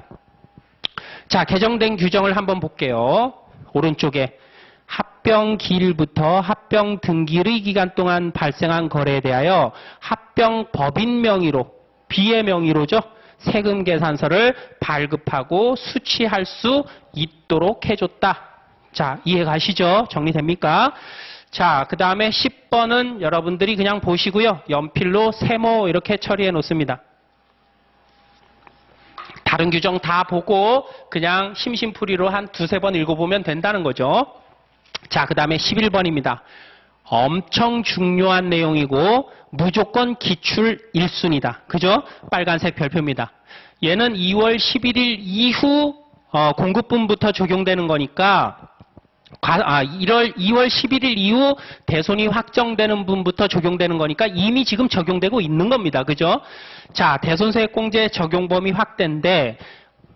자, 개정된 규정을 한번 볼게요. 오른쪽에 합병 기일부터 합병 등기의 기간 동안 발생한 거래에 대하여 합병 법인 명의로, B의 명의로죠. 세금 계산서를 발급하고 수취할 수 있도록 해줬다. 자, 이해 가시죠? 정리됩니까? 자, 그 다음에 10번은 여러분들이 그냥 보시고요. 연필로 세모 이렇게 처리해 놓습니다. 다른 규정 다 보고 그냥 심심풀이로 한 두세 번 읽어보면 된다는 거죠. 자, 그 다음에 11번입니다. 엄청 중요한 내용이고 무조건 기출 1순위다. 그죠? 빨간색 별표입니다. 얘는 2월 11일 이후 공급분부터 적용되는 거니까 2월 11일 이후 대손이 확정되는 분부터 적용되는 거니까 이미 지금 적용되고 있는 겁니다. 그죠? 자, 대손세액공제 적용 범위 확대인데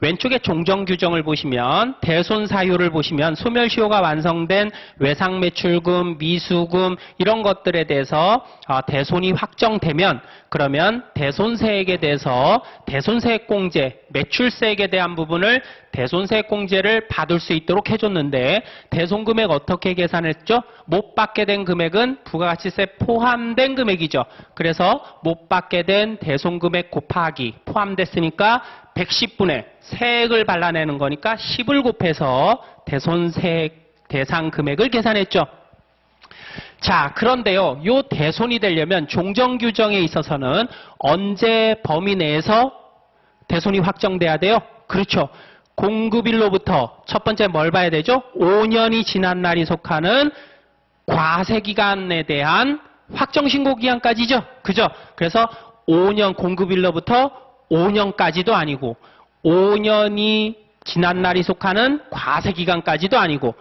왼쪽에 종정 규정을 보시면 대손 사유를 보시면 소멸시효가 완성된 외상매출금, 미수금 이런 것들에 대해서 대손이 확정되면 그러면 대손세액에 대해서 대손세액공제, 매출세액에 대한 부분을 대손세액공제를 받을 수 있도록 해줬는데 대손금액 어떻게 계산했죠? 못 받게 된 금액은 부가가치세 포함된 금액이죠. 그래서 못 받게 된 대손금액 곱하기 포함됐으니까 110분의 세액을 발라내는 거니까 10을 곱해서 대손세액 대상 금액을 계산했죠. 자, 그런데요. 요 대손이 되려면 종정 규정에 있어서는 언제 범위 내에서 대손이 확정돼야 돼요? 그렇죠. 공급일로부터 첫 번째 뭘 봐야 되죠? 5년이 지난 날이 속하는 과세기간에 대한 확정신고기간까지죠. 그죠? 그래서 5년 공급일로부터 5년까지도 아니고 5년이 지난 날이 속하는 과세기간까지도 아니고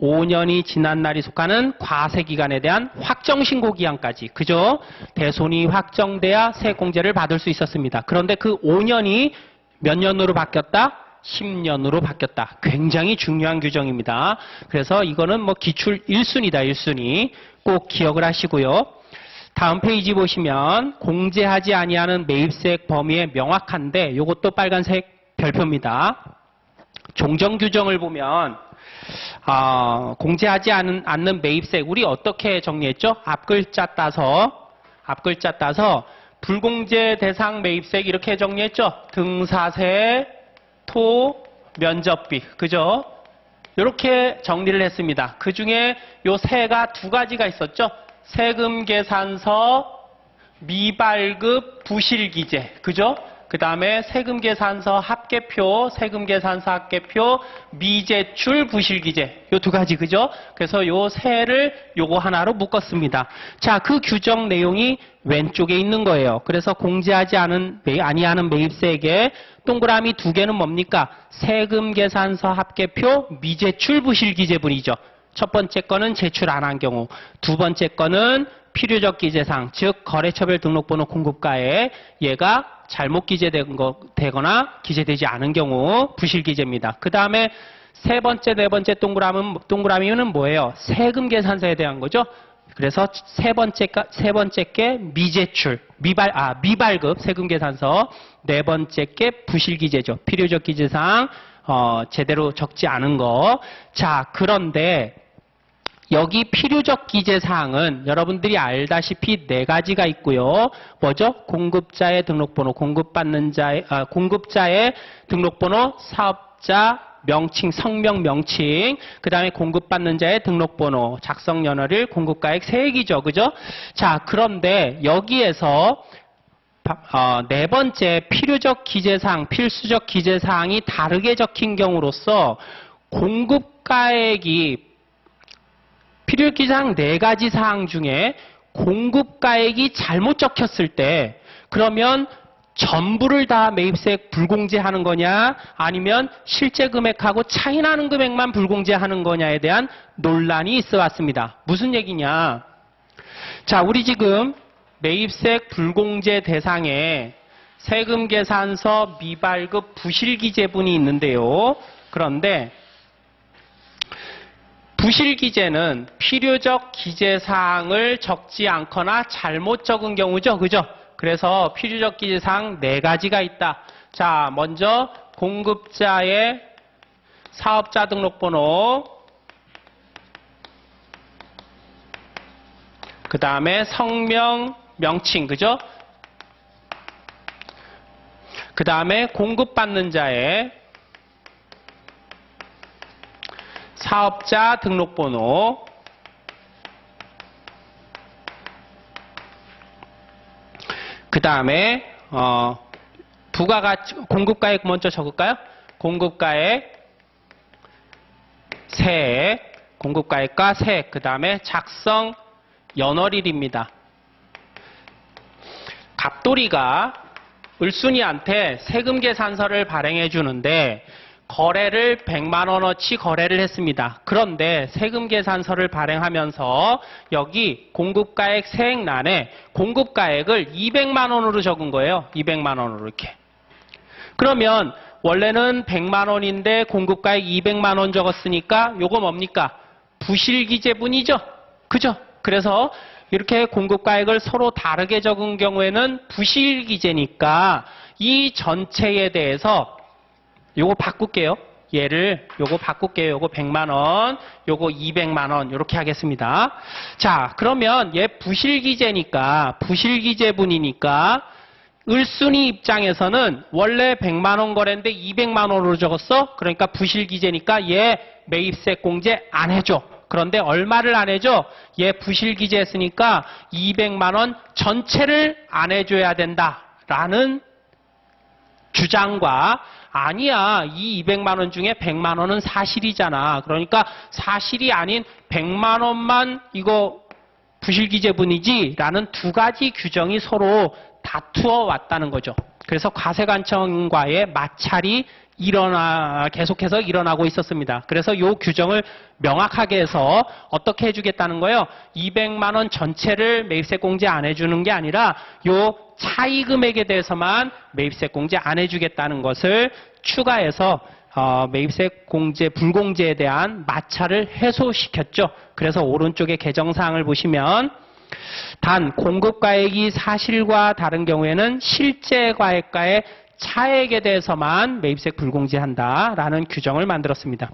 5년이 지난 날이 속하는 과세기간에 대한 확정신고기간까지. 그죠? 대손이 확정돼야 세액공제를 받을 수 있었습니다. 그런데 그 5년이 몇 년으로 바뀌었다? 10년으로 바뀌었다. 굉장히 중요한 규정입니다. 그래서 이거는 뭐 기출 1순위다. 1순위. 꼭 기억을 하시고요. 다음 페이지 보시면 공제하지 아니하는 매입세액 범위에 명확한데 이것도 빨간색 별표입니다. 종정 규정을 보면 공제하지 않는 매입세액 우리 어떻게 정리했죠? 앞글자 따서 불공제 대상 매입세액 이렇게 정리했죠? 등사세, 토, 면접비. 그죠? 이렇게 정리를 했습니다. 그 중에 요 세가 두 가지가 있었죠? 세금계산서 미발급 부실기재. 그죠? 그 다음에 세금계산서 합계표, 세금계산서 합계표 미제출 부실기재. 요 두 가지. 그죠? 그래서 요 세를 요거 하나로 묶었습니다. 자, 그 규정 내용이 왼쪽에 있는 거예요. 그래서 공제하지 아니하는 매입세액에 동그라미 두 개는 뭡니까? 세금계산서 합계표 미제출 부실기재분이죠. 첫 번째 거는 제출 안 한 경우, 두 번째 거는 필요적 기재사항, 즉 거래처별 등록번호 공급가에 얘가 잘못 기재되거나 기재되지 않은 경우 부실기재입니다. 그 다음에 세 번째, 네 번째 동그라미는 뭐예요? 세금 계산서에 대한 거죠. 그래서 세 번째 게 미제출, 미발급 세금 계산서, 네 번째 게 부실기재죠. 필요적 기재사항 제대로 적지 않은 거. 자, 그런데 여기 필요적 기재사항은 여러분들이 알다시피 네 가지가 있고요. 뭐죠? 공급자의 등록번호, 공급자의 등록번호, 사업자 명칭, 성명 명칭, 그 다음에 공급받는 자의 등록번호, 작성연월일, 공급가액, 세액이죠. 그죠? 자, 그런데 여기에서 네 번째 필요적 기재사항, 필수적 기재사항이 다르게 적힌 경우로서 공급가액이 필요기사항 네 가지 사항 중에 공급가액이 잘못 적혔을 때 그러면 전부를 다 매입세 불공제하는 거냐 아니면 실제 금액하고 차이 나는 금액만 불공제하는 거냐에 대한 논란이 있어 왔습니다. 무슨 얘기냐? 자, 우리 지금 매입세 불공제 대상에 세금계산서 미발급 부실기재분이 있는데요. 그런데 부실기재는 필요적 기재사항을 적지 않거나 잘못 적은 경우죠. 그죠? 그래서 필요적 기재사항 4가지가 있다. 자, 먼저 공급자의 사업자 등록번호, 그 다음에 성명, 명칭, 그죠? 그 다음에 공급받는 자의 사업자 등록번호, 그 다음에 부가가치 공급가액 먼저 적을까요? 공급가액, 세액, 공급가액과 세액, 그 다음에 작성 연월일입니다. 갑돌이가 을순이한테 세금계산서를 발행해 주는데 거래를 100만 원어치 거래를 했습니다. 그런데 세금계산서를 발행하면서 여기 공급가액 세액란에 공급가액을 200만 원으로 적은 거예요. 200만 원으로 이렇게. 그러면 원래는 100만 원인데 공급가액 200만 원 적었으니까 요거 뭡니까? 부실기재분이죠. 그죠? 그래서 이렇게 공급가액을 서로 다르게 적은 경우에는 부실기재니까 이 전체에 대해서 요거 바꿀게요. 요거 바꿀게요. 요거 100만 원, 요거 200만 원 이렇게 하겠습니다. 자, 그러면 얘 부실기재니까 부실기재분이니까 을순이 입장에서는 원래 100만 원 거래인데 200만 원으로 적었어. 그러니까 부실기재니까 얘 매입세 공제 안 해줘. 그런데 얼마를 안 해줘? 얘 부실기재했으니까 200만 원 전체를 안 해줘야 된다라는 주장과 아니야, 이 200만 원 중에 100만 원은 사실이잖아. 그러니까 사실이 아닌 100만 원만 이거 부실기재분이지 라는 두 가지 규정이 서로 다투어 왔다는 거죠. 그래서 과세관청과의 마찰이 계속해서 일어나고 있었습니다. 그래서 이 규정을 명확하게 해서 어떻게 해주겠다는 거예요? 200만 원 전체를 매입세 공제 안 해주는 게 아니라 요 차이 금액에 대해서만 매입세 공제 안 해주겠다는 것을 추가해서 매입세 공제, 불공제에 대한 마찰을 해소시켰죠. 그래서 오른쪽에 개정사항을 보시면 단 공급가액이 사실과 다른 경우에는 실제 가액과의 차액에 대해서만 매입세 불공제한다라는 규정을 만들었습니다.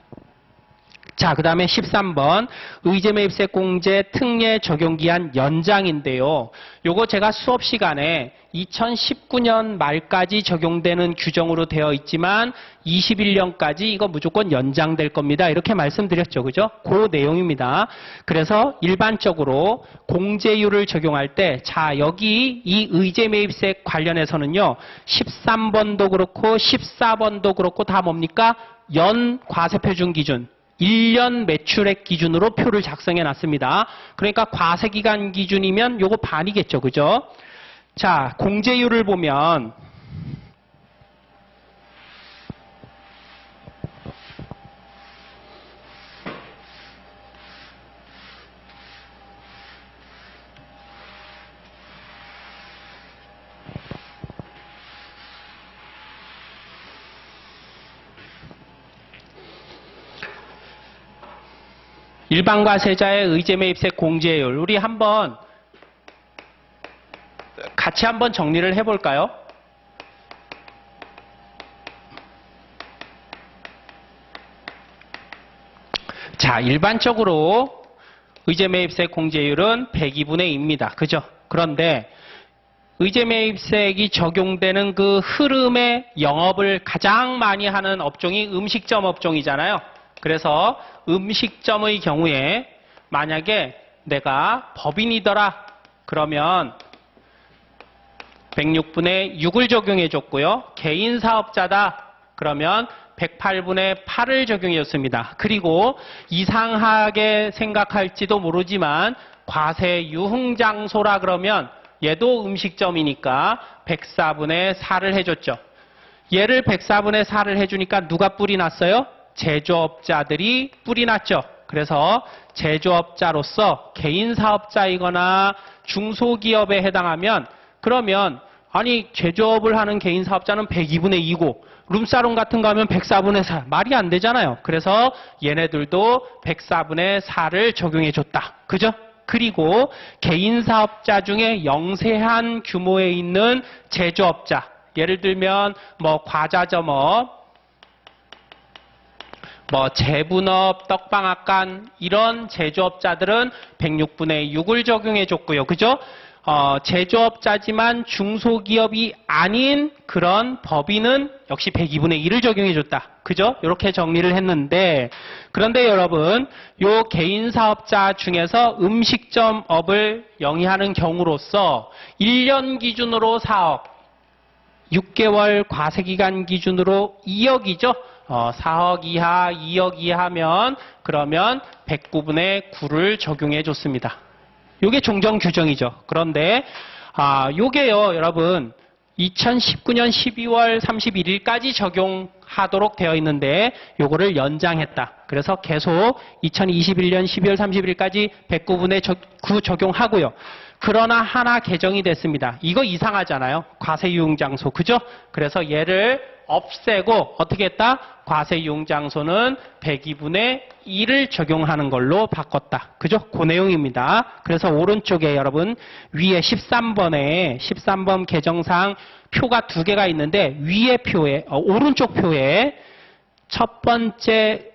자, 그 다음에 13번 의제 매입세 공제 특례 적용기한 연장인데요. 요거 제가 수업 시간에 2019년 말까지 적용되는 규정으로 되어 있지만 21년까지 이거 무조건 연장될 겁니다. 이렇게 말씀드렸죠. 그죠? 그 내용입니다. 그래서 일반적으로 공제율을 적용할 때 자, 여기 이 의제 매입세 관련해서는요. 13번도 그렇고 14번도 그렇고 다 뭡니까? 연 과세표준 기준. 1년 매출액 기준으로 표를 작성해 놨습니다. 그러니까 과세기간 기준이면 요거 반이겠죠. 그죠? 자, 공제율을 보면 일반과세자의 의제 매입세 공제율 우리 같이 한번 정리를 해볼까요? 자, 일반적으로 의제 매입세 공제율은 102분의 2입니다. 그죠? 그런데 의제 매입세액이 적용되는 그 흐름의 영업을 가장 많이 하는 업종이 음식점 업종이잖아요. 그래서 음식점의 경우에 만약에 내가 법인이더라 그러면 106분의 6을 적용해 줬고요. 개인 사업자다 그러면 108분의 8을 적용해 줬습니다. 그리고 이상하게 생각할지도 모르지만 과세 유흥장소라 그러면 얘도 음식점이니까 104분의 4를 해줬죠. 얘를 104분의 4를 해주니까 누가 뿔이 났어요? 제조업자들이 뿔이 났죠. 그래서 제조업자로서 개인 사업자이거나 중소기업에 해당하면 그러면 아니 제조업을 하는 개인 사업자는 102분의 2고 룸사롱 같은 거 하면 104분의 4. 말이 안 되잖아요. 그래서 얘네들도 104분의 4를 적용해 줬다. 그죠? 그리고 개인 사업자 중에 영세한 규모에 있는 제조업자. 예를 들면 뭐 과자점업, 뭐 제분업, 떡방앗간 이런 제조업자들은 106분의 6을 적용해 줬고요. 그죠? 제조업자지만 중소기업이 아닌 그런 법인은 역시 102분의 1을 적용해 줬다. 그죠? 이렇게 정리를 했는데 그런데 여러분 요 개인 사업자 중에서 음식점업을 영위하는 경우로서 1년 기준으로 4억, 6개월 과세기간 기준으로 2억이죠. 4억 이하, 2억 이하면 그러면 109분의 9를 적용해 줬습니다. 요게 종정 규정이죠. 그런데 요게요, 여러분 2019년 12월 31일까지 적용하도록 되어 있는데 요거를 연장했다. 그래서 계속 2021년 12월 30일까지 109분의 9 적용하고요. 그러나 하나 개정이 됐습니다. 이거 이상하잖아요. 과세유흥장소. 그죠? 그래서 얘를 없애고 어떻게 했다? 과세유흥장소는 102분의 1을 적용하는 걸로 바꿨다. 그죠? 그 내용입니다. 그래서 오른쪽에 여러분 위에 13번 개정상 표가 두 개가 있는데 위에 표에 오른쪽 표에 첫 번째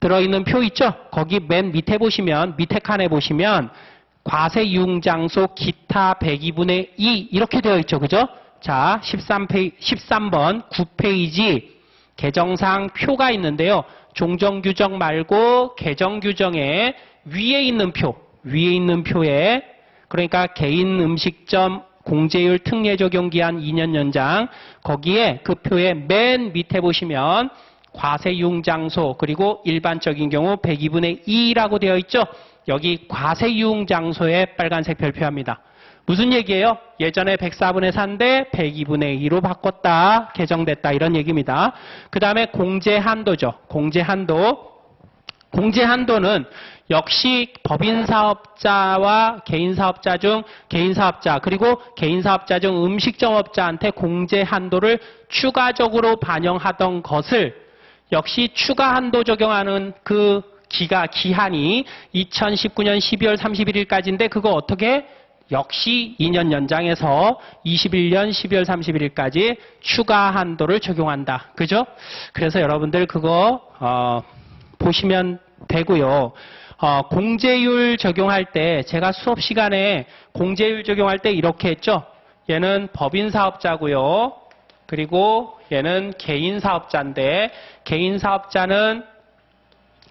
들어있는 표 있죠? 거기 맨 밑에 보시면 밑에 칸에 보시면 과세유흥장소 기타 102분의 2 이렇게 되어 있죠. 그죠? 자, 13번 9페이지 개정상 표가 있는데요. 종정규정 말고 개정규정에 위에 있는 표에 그러니까 개인 음식점 공제율 특례 적용 기한 2년 연장 거기에 그 표의 맨 밑에 보시면 과세유흥장소 그리고 일반적인 경우 102분의 2라고 되어 있죠. 여기 과세유흥장소에 빨간색 별표합니다. 무슨 얘기예요? 예전에 104분의 4인데 102분의 2로 바꿨다. 개정됐다. 이런 얘기입니다. 그 다음에 공제한도죠. 공제한도는 역시 법인사업자와 개인사업자 그리고 개인사업자 중 음식점업자한테 공제한도를 추가적으로 반영하던 것을 역시 추가한도 적용하는 그 기한이 2019년 12월 31일까지인데 그거 어떻게 역시 2년 연장해서 21년 12월 31일까지 추가 한도를 적용한다. 그죠? 그래서 여러분들 그거 보시면 되고요. 공제율 적용할 때 제가 수업 시간에 공제율 적용할 때 이렇게 했죠. 얘는 법인 사업자고요. 그리고 얘는 개인 사업자인데 개인 사업자는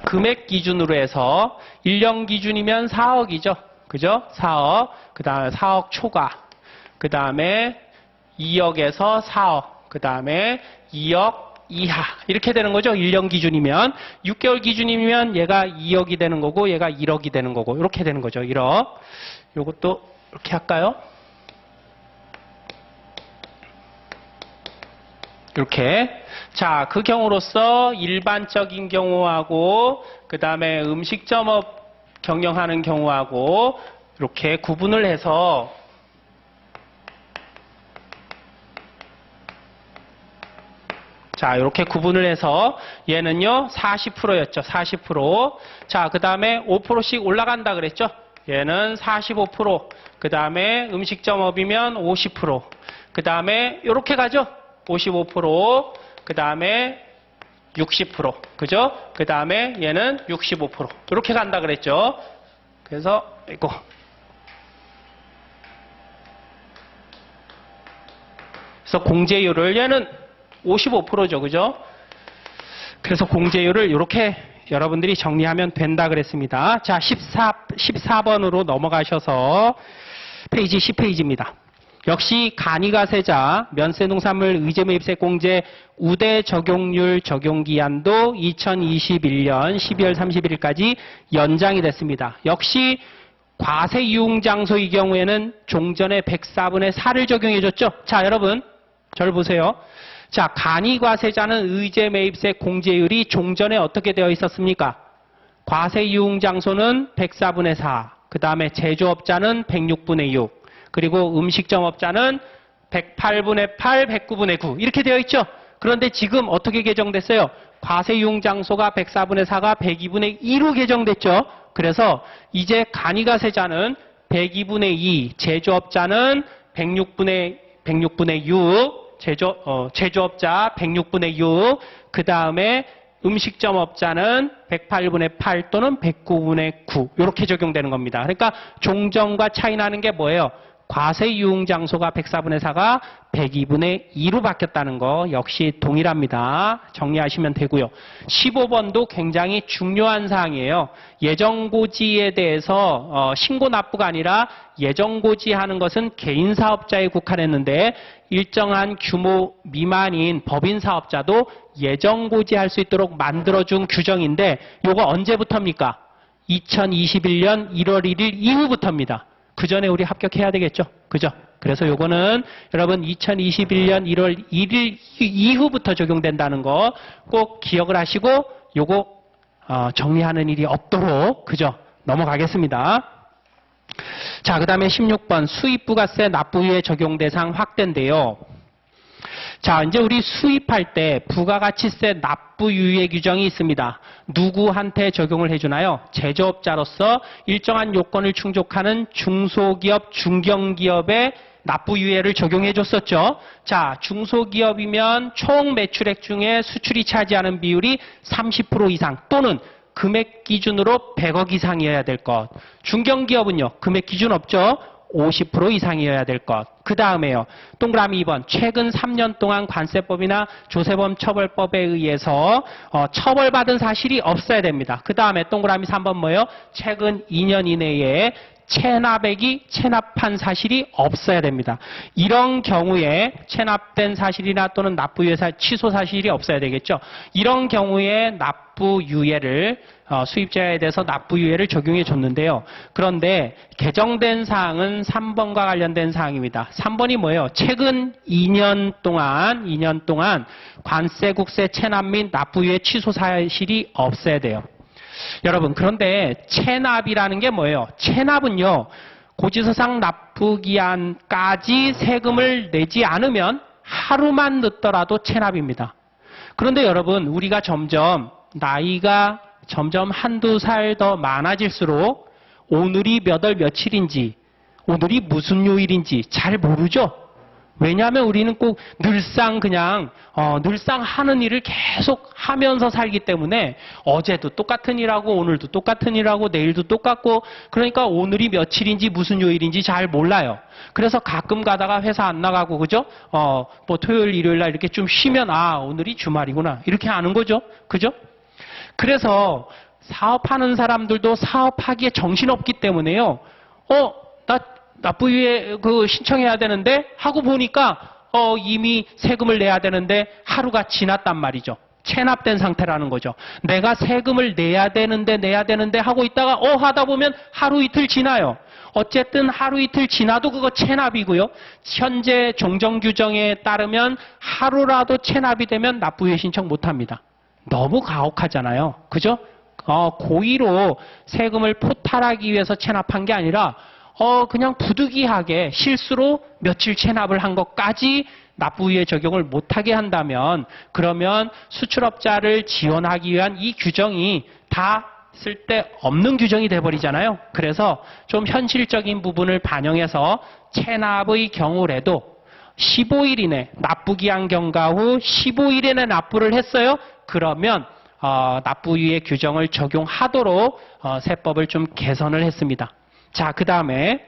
금액 기준으로 해서 1년 기준이면 4억이죠. 그죠? 4억. 그 다음에 4억 초과. 그 다음에 2억에서 4억. 그 다음에 2억 이하. 이렇게 되는 거죠. 1년 기준이면. 6개월 기준이면 얘가 2억이 되는 거고 얘가 1억이 되는 거고. 이렇게 되는 거죠. 1억. 요것도 이렇게 할까요? 이렇게. 자, 그 경우로서 일반적인 경우하고 그 다음에 음식점업 경영하는 경우하고 이렇게 구분을 해서 자, 이렇게 구분을 해서 얘는요 40%였죠. 40%. 자, 그 다음에 5%씩 올라간다 그랬죠. 얘는 45%. 그 다음에 음식점업이면 50%. 그 다음에 이렇게 가죠. 55%. 그 다음에 60%. 그죠? 그 다음에 얘는 65%. 이렇게 간다 그랬죠. 그래서 이거 그래서 공제율을 얘는 55%죠. 그죠? 그래서 공제율을 이렇게 여러분들이 정리하면 된다 그랬습니다. 자, 14번으로 넘어가셔서 페이지 10페이지입니다. 역시 간이가세자, 면세농산물 의제매입세 공제 우대 적용률 적용기한도 2021년 12월 31일까지 연장이 됐습니다. 역시 과세 유흥장소의 경우에는 종전에 104분의 4를 적용해줬죠. 자, 여러분, 저를 보세요. 자, 간이과세자는 의제 매입세 공제율이 종전에 어떻게 되어 있었습니까? 과세 유흥장소는 104분의 4, 그 다음에 제조업자는 106분의 6, 그리고 음식점업자는 108분의 8, 109분의 9 이렇게 되어 있죠. 그런데 지금 어떻게 개정됐어요? 과세 유흥장소가 104분의 4가 102분의 2로 개정됐죠. 그래서 이제 간이과세자는 102분의 2, 제조업자는 106분의 6, 제조업자 106분의 6, 그 다음에 음식점업자는 108분의 8 또는 109분의 9 이렇게 적용되는 겁니다. 그러니까 종전과 차이 나는 게 뭐예요? 과세 유흥장소가 104분의 4가 102분의 2로 바뀌었다는 거 역시 동일합니다. 정리하시면 되고요. 15번도 굉장히 중요한 사항이에요. 예정고지에 대해서 신고 납부가 아니라 예정고지하는 것은 개인 사업자에 국한했는데 일정한 규모 미만인 법인 사업자도 예정고지할 수 있도록 만들어준 규정인데 이거 언제부터입니까? 2021년 1월 1일 이후부터입니다. 그 전에 우리 합격해야 되겠죠? 그죠? 그래서 요거는 여러분 2021년 1월 1일 이후부터 적용된다는 거 꼭 기억을 하시고 요거 정리하는 일이 없도록 그죠? 넘어가겠습니다. 자, 그 다음에 16번 수입부가세 납부유예 적용 대상 확대인데요. 자, 이제 우리 수입할 때 부가가치세 납부유예 규정이 있습니다. 누구한테 적용을 해주나요? 제조업자로서 일정한 요건을 충족하는 중소기업, 중견기업에 납부유예를 적용해줬었죠. 자, 중소기업이면 총 매출액 중에 수출이 차지하는 비율이 30% 이상 또는 금액 기준으로 100억 이상이어야 될 것. 중견기업은요, 금액 기준 없죠? 50% 이상이어야 될 것. 그 다음에요. 동그라미 2번. 최근 3년 동안 관세법이나 조세범 처벌법에 의해서 처벌받은 사실이 없어야 됩니다. 그 다음에 동그라미 3번 뭐예요? 최근 2년 이내에 체납액이 체납한 사실이 없어야 됩니다. 이런 경우에 체납된 사실이나 또는 납부유예 취소 사실이 없어야 되겠죠. 이런 경우에 납부유예를 수입자에 대해서 납부유예를 적용해 줬는데요. 그런데 개정된 사항은 3번과 관련된 사항입니다. 3번이 뭐예요? 최근 2년 동안 관세, 국세, 체납 및 납부유예 취소 사실이 없어야 돼요. 여러분, 그런데 체납이라는 게 뭐예요? 체납은요, 고지서상 납부기한까지 세금을 내지 않으면 하루만 늦더라도 체납입니다. 그런데 여러분, 우리가 나이가 점점 한두 살 더 많아질수록 오늘이 몇 월 며칠인지, 오늘이 무슨 요일인지 잘 모르죠? 왜냐하면 우리는 꼭 늘상 하는 일을 계속 하면서 살기 때문에 어제도 똑같은 일하고 오늘도 똑같은 일하고 내일도 똑같고 그러니까 오늘이 며칠인지 무슨 요일인지 잘 몰라요. 그래서 가끔 가다가 회사 안 나가고 그죠? 뭐 토요일 일요일 날 이렇게 좀 쉬면 오늘이 주말이구나 이렇게 아는 거죠. 그죠? 그래서 사업하는 사람들도 사업하기에 정신없기 때문에요. 나 납부유예 신청해야 되는데 하고 보니까 이미 세금을 내야 되는데 하루가 지났단 말이죠. 체납된 상태라는 거죠. 내가 세금을 내야 되는데 하고 있다가 하다 보면 하루 이틀 지나요. 어쨌든 하루 이틀 지나도 그거 체납이고요. 현재 종정 규정에 따르면 하루라도 체납이 되면 납부유예 신청 못합니다. 너무 가혹하잖아요. 그죠? 고의로 세금을 포탈하기 위해서 체납한 게 아니라 그냥 부득이하게 실수로 며칠 체납을 한 것까지 납부유예 적용을 못하게 한다면 그러면 수출업자를 지원하기 위한 이 규정이 다 쓸데없는 규정이 돼버리잖아요. 그래서 좀 현실적인 부분을 반영해서 체납의 경우라도 15일 이내 납부기한 경과 후 15일 이내 납부를 했어요. 그러면 납부유예 규정을 적용하도록 세법을 좀 개선을 했습니다. 자, 그 다음에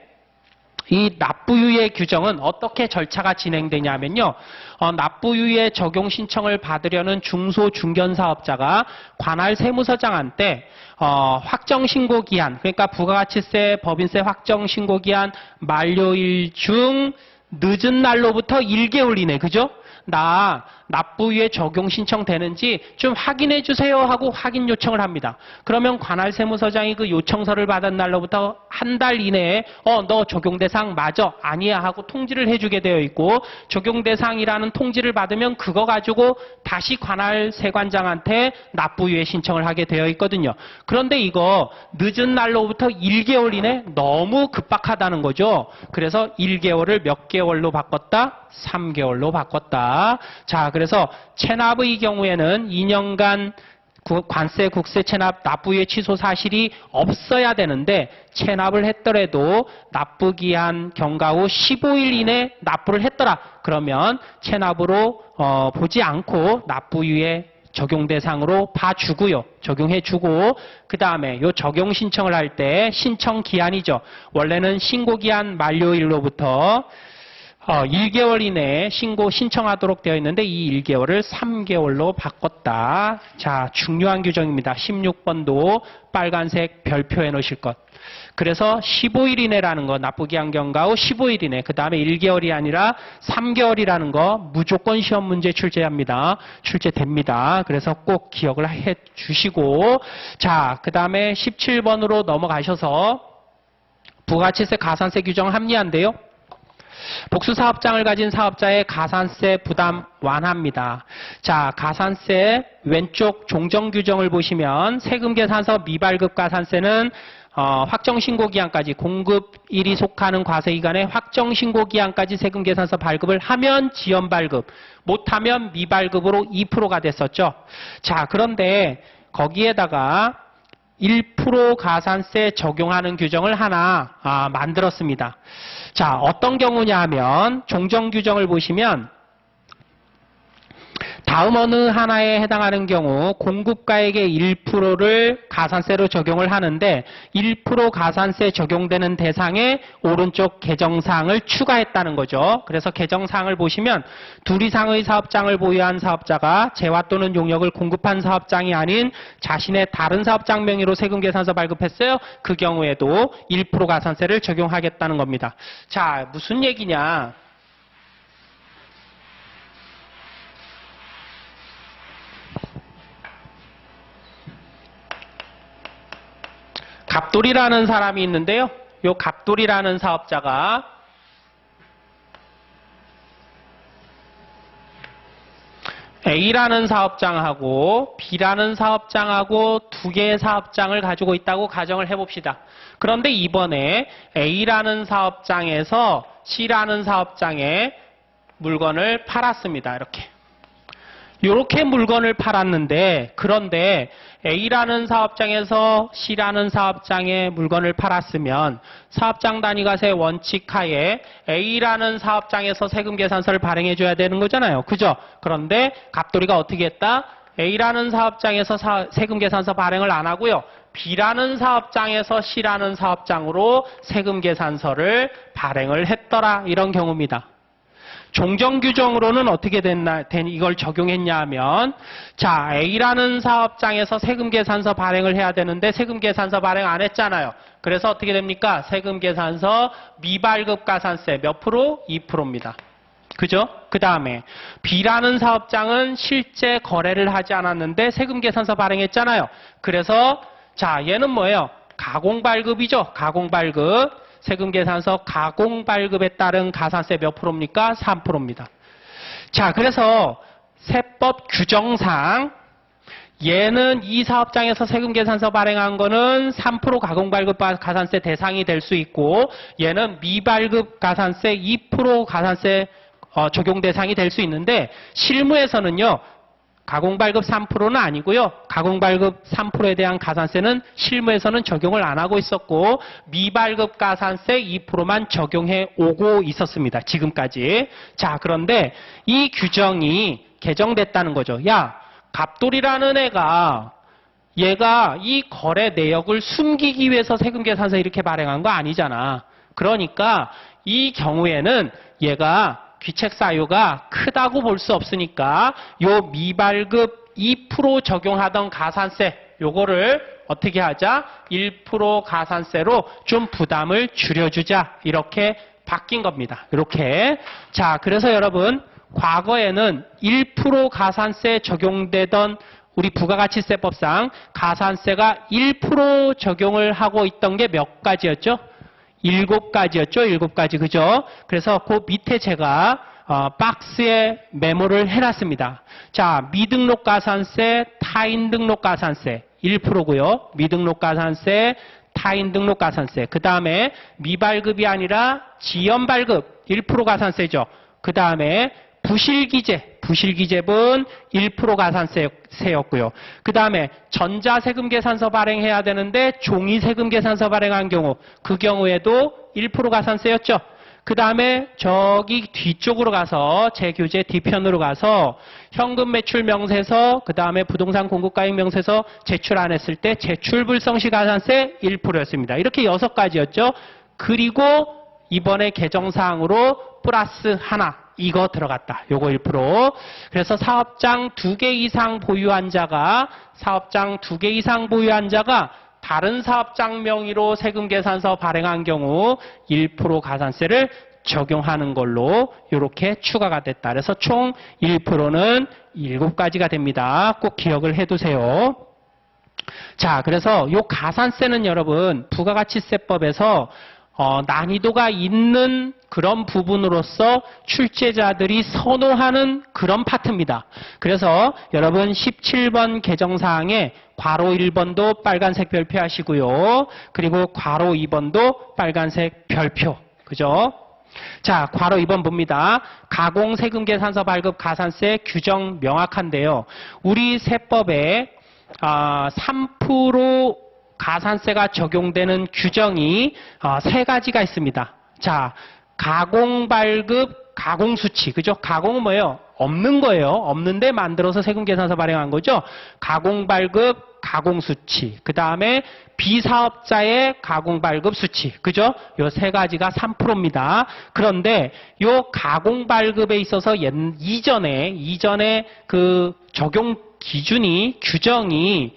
이 납부유예 규정은 어떻게 절차가 진행되냐면요. 납부유예 적용 신청을 받으려는 중소 중견사업자가 관할 세무서장한테 확정신고기한, 그러니까 부가가치세, 법인세 확정신고기한 만료일 중 늦은 날로부터 1개월 이내, 그죠? 나 납부유예 적용 신청되는지 좀 확인해 주세요 하고 확인 요청을 합니다. 그러면 관할세무서장이 그 요청서를 받은 날로부터 한 달 이내에 너 적용 대상 맞아? 아니야 하고 통지를 해주게 되어 있고, 적용 대상이라는 통지를 받으면 그거 가지고 다시 관할세관장한테 납부유예 신청을 하게 되어 있거든요. 그런데 이거 늦은 날로부터 1개월 이내 너무 급박하다는 거죠. 그래서 1개월을 몇 개월로 바꿨다? 3개월로 바꿨다. 자, 그래서 체납의 경우에는 2년간 관세, 국세 체납, 납부유예 취소 사실이 없어야 되는데, 체납을 했더라도 납부기한 경과 후 15일 이내 납부를 했더라. 그러면 체납으로 보지 않고 납부유예 적용 대상으로 봐주고요. 적용해주고, 그 다음에 요 적용 신청을 할 때 신청 기한이죠. 원래는 신고 기한 만료일로부터 1개월 이내에 신청하도록 되어 있는데, 이 1개월을 3개월로 바꿨다. 자, 중요한 규정입니다. 16번도 빨간색 별표해 놓으실 것. 그래서 15일 이내라는 거, 납부기한 경과 후 15일 이내, 그 다음에 1개월이 아니라 3개월이라는 거 무조건 시험 문제 출제합니다. 출제됩니다. 그래서 꼭 기억을 해 주시고, 자, 그 다음에 17번으로 넘어가셔서 부가치세 가산세 규정 합리화인데요. 복수사업장을 가진 사업자의 가산세 부담 완화입니다. 자, 가산세 왼쪽 종정규정을 보시면 세금계산서 미발급 가산세는 확정신고기한까지, 공급일이 속하는 과세기간에 확정신고기한까지 세금계산서 발급을 하면 지연발급, 못하면 미발급으로 2%가 됐었죠. 자, 그런데 거기에다가 1% 가산세 적용하는 규정을 하나 만들었습니다. 자, 어떤 경우냐 하면 종정 규정을 보시면 다음 어느 하나에 해당하는 경우 공급가액의 1%를 가산세로 적용을 하는데, 1% 가산세 적용되는 대상에 오른쪽 개정사항을 추가했다는 거죠. 그래서 개정사항을 보시면 둘 이상의 사업장을 보유한 사업자가 재화 또는 용역을 공급한 사업장이 아닌 자신의 다른 사업장 명의로 세금계산서 발급했어요. 그 경우에도 1% 가산세를 적용하겠다는 겁니다. 자, 무슨 얘기냐? 갑돌이라는 사람이 있는데요. 요 갑돌이라는 사업자가 A라는 사업장하고 B라는 사업장하고 두 개의 사업장을 가지고 있다고 가정을 해봅시다. 그런데 이번에 A라는 사업장에서 C라는 사업장에 물건을 팔았습니다. 이렇게 물건을 팔았는데, 그런데 A라는 사업장에서 C라는 사업장에 물건을 팔았으면 사업장 단위과세 원칙 하에 A라는 사업장에서 세금계산서를 발행해줘야 되는 거잖아요. 그죠? 그런데 갑돌이가 어떻게 했다? A라는 사업장에서 세금계산서 발행을 안 하고요. B라는 사업장에서 C라는 사업장으로 세금계산서를 발행을 했더라. 이런 경우입니다. 종정규정으로는 어떻게 이걸 적용했냐 하면, 자, A라는 사업장에서 세금계산서 발행을 해야 되는데 세금계산서 발행 안 했잖아요. 그래서 어떻게 됩니까? 세금계산서 미발급 가산세 몇 프로? 2%입니다. 그죠? 그 다음에 B라는 사업장은 실제 거래를 하지 않았는데 세금계산서 발행했잖아요. 그래서 자, 얘는 뭐예요? 가공발급이죠. 가공발급. 세금계산서 가공발급에 따른 가산세 몇 프로입니까? 3%입니다. 자, 그래서 세법 규정상 얘는 이 사업장에서 세금계산서 발행한 거는 3% 가공발급 가산세 대상이 될 수 있고, 얘는 미발급 가산세 2% 가산세 적용 대상이 될 수 있는데, 실무에서는요, 가공발급 3%는 아니고요. 가공발급 3%에 대한 가산세는 실무에서는 적용을 안 하고 있었고, 미발급 가산세 2%만 적용해 오고 있었습니다. 지금까지. 자, 그런데 이 규정이 개정됐다는 거죠. 야, 갑돌이라는 얘가 이 거래 내역을 숨기기 위해서 세금계산서 이렇게 발행한 거 아니잖아. 그러니까 이 경우에는 얘가 귀책 사유가 크다고 볼 수 없으니까 요 미발급 2% 적용하던 가산세 요거를 어떻게 하자? 1% 가산세로 좀 부담을 줄여주자. 이렇게 바뀐 겁니다. 이렇게. 자, 그래서 여러분 과거에는 1% 가산세 적용되던 우리 부가가치세법상 가산세가 1% 적용을 하고 있던 게 몇 가지였죠? 7가지였죠? 7가지. 그죠? 그래서 그 밑에 제가 박스에 메모를 해놨습니다. 자, 미등록 가산세, 타인 등록 가산세 1%고요. 미등록 가산세, 타인 등록 가산세. 그 다음에 미발급이 아니라 지연발급 1% 가산세죠. 그 다음에 부실기재분 1% 가산세였고요. 그 다음에 전자세금계산서 발행해야 되는데 종이세금계산서 발행한 경우, 그 경우에도 1% 가산세였죠. 그 다음에 저기 뒤쪽으로 가서 제 교재 뒤편으로 가서 현금 매출 명세서, 그 다음에 부동산 공급가액 명세서 제출 안 했을 때 제출불성시 가산세 1%였습니다. 이렇게 6가지였죠. 그리고 이번에 개정사항으로 플러스 하나, 이거 들어갔다. 요거 1%. 그래서 사업장 2개 이상 보유한 자가 다른 사업장 명의로 세금계산서 발행한 경우 1% 가산세를 적용하는 걸로 이렇게 추가가 됐다. 그래서 총 1%는 7가지가 됩니다. 꼭 기억을 해두세요. 자, 그래서 요 가산세는 여러분 부가가치세법에서 난이도가 있는 그런 부분으로서 출제자들이 선호하는 그런 파트입니다. 그래서 여러분 17번 개정사항에 괄호 1번도 빨간색 별표 하시고요. 그리고 괄호 2번도 빨간색 별표. 그죠? 자, 괄호 2번 봅니다. 가공세금계산서 발급 가산세 규정 명확한데요. 우리 세법에 3% 가산세가 적용되는 규정이 3가지가 있습니다. 자, 가공발급, 가공수치. 그죠? 가공은 뭐예요? 없는 거예요. 없는데 만들어서 세금계산서 발행한 거죠. 가공발급, 가공수치. 그 다음에 비사업자의 가공발급 수치. 그죠? 요 3가지가 3%입니다. 그런데 요 가공발급에 있어서 이전에 그 적용 기준이, 규정이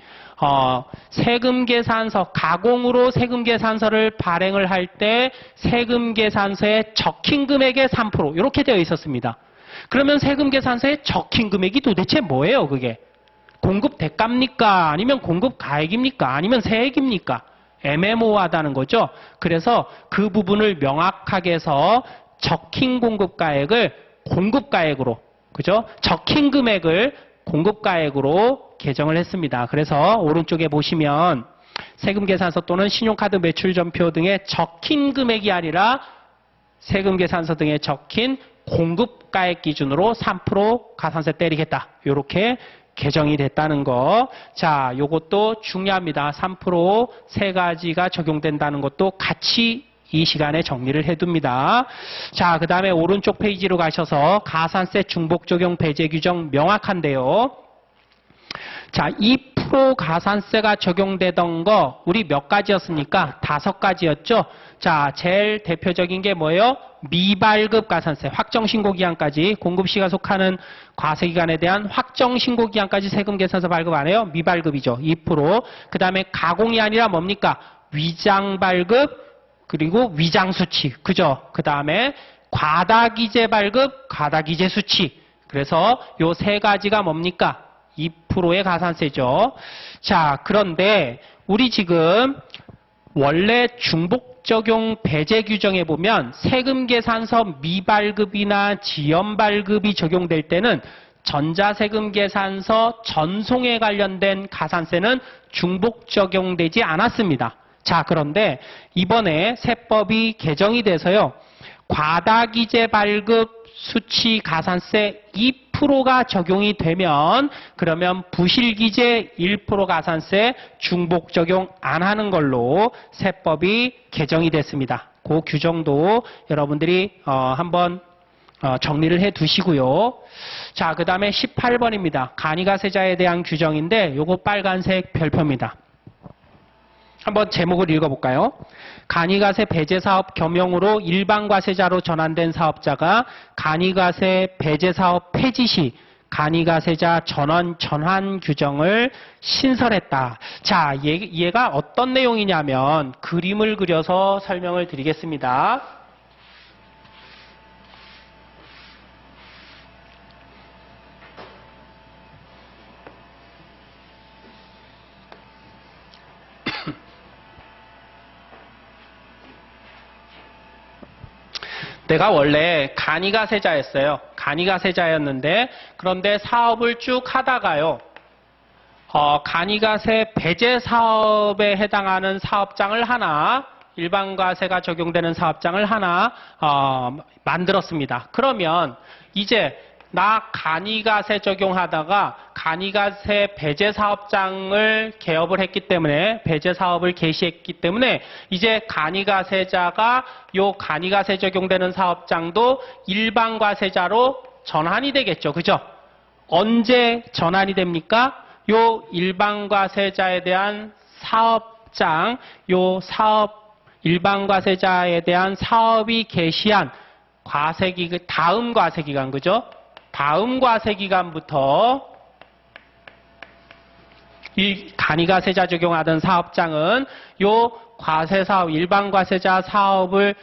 세금계산서, 가공으로 세금계산서를 발행을 할 때 세금계산서에 적힌 금액의 3% 이렇게 되어 있었습니다. 그러면 세금계산서에 적힌 금액이 도대체 뭐예요, 그게? 공급 대가입니까? 아니면 공급 가액입니까? 아니면 세액입니까? 애매모호하다는 거죠. 그래서 그 부분을 명확하게 해서 적힌 공급가액을 공급가액으로, 그죠? 적힌 금액을 공급가액으로 개정을 했습니다. 그래서 오른쪽에 보시면 세금계산서 또는 신용카드 매출전표 등에 적힌 금액이 아니라 세금계산서 등에 적힌 공급가액 기준으로 3% 가산세 때리겠다. 이렇게 개정이 됐다는 거. 자, 요것도 중요합니다. 3% 3가지가 적용된다는 것도 같이 이 시간에 정리를 해둡니다. 자, 그 다음에 오른쪽 페이지로 가셔서 가산세 중복 적용 배제 규정 명확한데요. 자, 2% 가산세가 적용되던 거 우리 몇 가지였습니까? 5가지였죠. 자, 제일 대표적인 게 뭐예요? 미발급 가산세, 확정신고기한까지, 공급시가 속하는 과세기간에 대한 확정신고기한까지 세금계산서 발급 안 해요? 미발급이죠. 2%. 그 다음에 가공이 아니라 뭡니까? 위장발급, 그리고 위장수치. 그죠? 그 다음에 과다기재 발급, 과다기재 수치. 그래서 요 3가지가 뭡니까? 2%의 가산세죠. 자, 그런데 우리 지금 원래 중복 적용 배제 규정에 보면 세금계산서 미발급이나 지연발급이 적용될 때는 전자세금계산서 전송에 관련된 가산세는 중복 적용되지 않았습니다. 자, 그런데 이번에 세법이 개정이 돼서요. 과다기재 발급 수치 가산세 2%가 적용이 되면 그러면 부실기재 1% 가산세 중복 적용 안 하는 걸로 세법이 개정이 됐습니다. 그 규정도 여러분들이 한번 정리를 해 두시고요. 자, 그 다음에 18번입니다. 간이가세자에 대한 규정인데 요거 빨간색 별표입니다. 한번 제목을 읽어볼까요? 간이가세 배제사업 겸용으로 일반과세자로 전환된 사업자가 간이가세 배제사업 폐지 시 간이가세자 전환 규정을 신설했다. 자, 얘가 어떤 내용이냐면 그림을 그려서 설명을 드리겠습니다. 내가 원래 간이가세자였어요. 간이가세자였는데 그런데 사업을 쭉 하다가요. 간이가세 배제 사업에 해당하는 사업장을 하나, 일반과세가 적용되는 사업장을 하나 만들었습니다. 그러면 이제 나 간이가세 적용하다가 간이가세 배제 사업장을 개업을 했기 때문에 배제 사업을 개시했기 때문에 이제 간이가세자가 요 간이가세 적용되는 사업장도 일반과세자로 전환이 되겠죠. 그죠? 언제 전환이 됩니까? 요 일반과세자에 대한 사업장, 요 일반과세자에 대한 사업이 개시한 다음 과세기간, 그죠? 다음 과세기간부터 이 간이가세자 적용하던 사업장은 요 과세사업, 일반과세자 사업을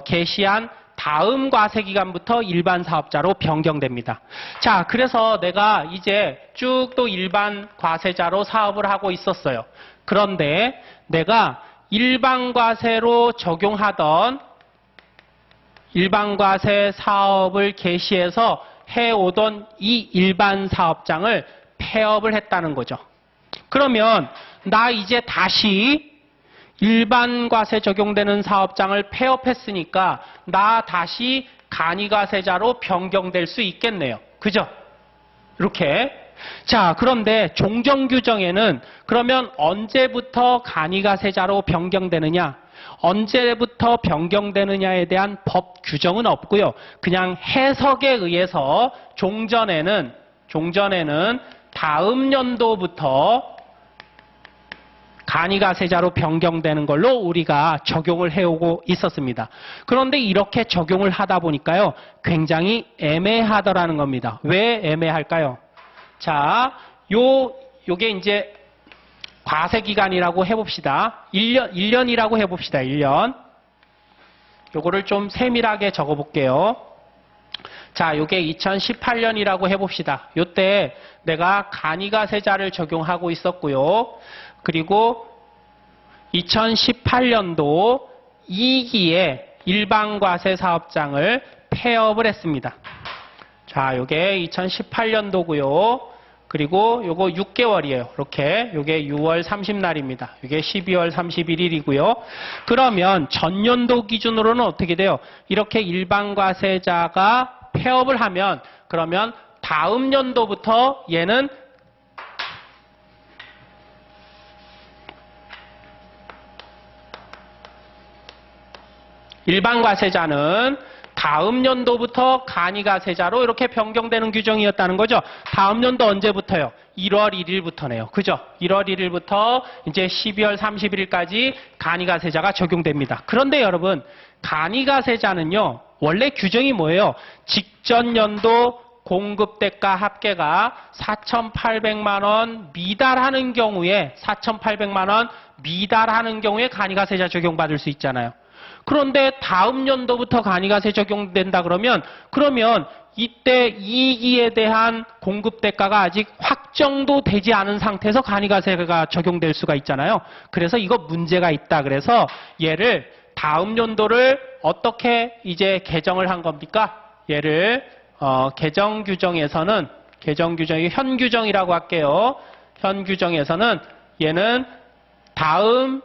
개시한 다음 과세기간부터 일반 사업자로 변경됩니다. 자, 그래서 내가 이제 쭉 또 일반 과세자로 사업을 하고 있었어요. 그런데 내가 일반 과세로 적용하던 일반 과세 사업을 개시해서 해오던 이 일반 사업장을 폐업을 했다는 거죠. 그러면 나 이제 다시 일반 과세 적용되는 사업장을 폐업했으니까 나 다시 간이가세자로 변경될 수 있겠네요. 그죠? 이렇게. 자, 그런데 종전규정에는 그러면 언제부터 간이가세자로 변경되느냐? 언제부터 변경되느냐에 대한 법 규정은 없고요. 그냥 해석에 의해서 종전에는 다음 연도부터 간이가세자로 변경되는 걸로 우리가 적용을 해오고 있었습니다. 그런데 이렇게 적용을 하다 보니까요, 굉장히 애매하더라는 겁니다. 왜 애매할까요? 자, 요게 이제 과세기간이라고 해봅시다. 1년이라고 해봅시다. 1년. 요거를 좀 세밀하게 적어볼게요. 자, 요게 2018년이라고 해봅시다. 요때 내가 간이가세자를 적용하고 있었고요. 그리고 2018년도 2기에 일반과세 사업장을 폐업을 했습니다. 자, 요게 2018년도고요. 그리고 요거 6개월이에요. 이렇게 요게 6월 30날입니다. 요게 12월 31일이고요. 그러면 전년도 기준으로는 어떻게 돼요? 이렇게 일반과세자가 폐업을 하면 그러면 다음 연도부터 얘는 일반과세자는 다음 연도부터 간이가세자로 이렇게 변경되는 규정이었다는 거죠. 다음 연도 언제부터요? 1월 1일부터네요. 그죠? 1월 1일부터 이제 12월 31일까지 간이가세자가 적용됩니다. 그런데 여러분, 간이가세자는요, 원래 규정이 뭐예요? 직전 연도 공급대가 합계가 4,800만 원 미달하는 경우에 4,800만 원 미달하는 경우에 간이가세자 적용받을 수 있잖아요. 그런데 다음 연도부터 간이가세 적용된다 그러면 이때 2기에 대한 공급대가가 아직 확정도 되지 않은 상태에서 간이가세가 적용될 수가 있잖아요. 그래서 이거 문제가 있다. 그래서 얘를 다음 연도를 어떻게 이제 개정을 한 겁니까? 얘를 개정 규정에서는 현 규정이라고 할게요. 현 규정에서는 얘는 다음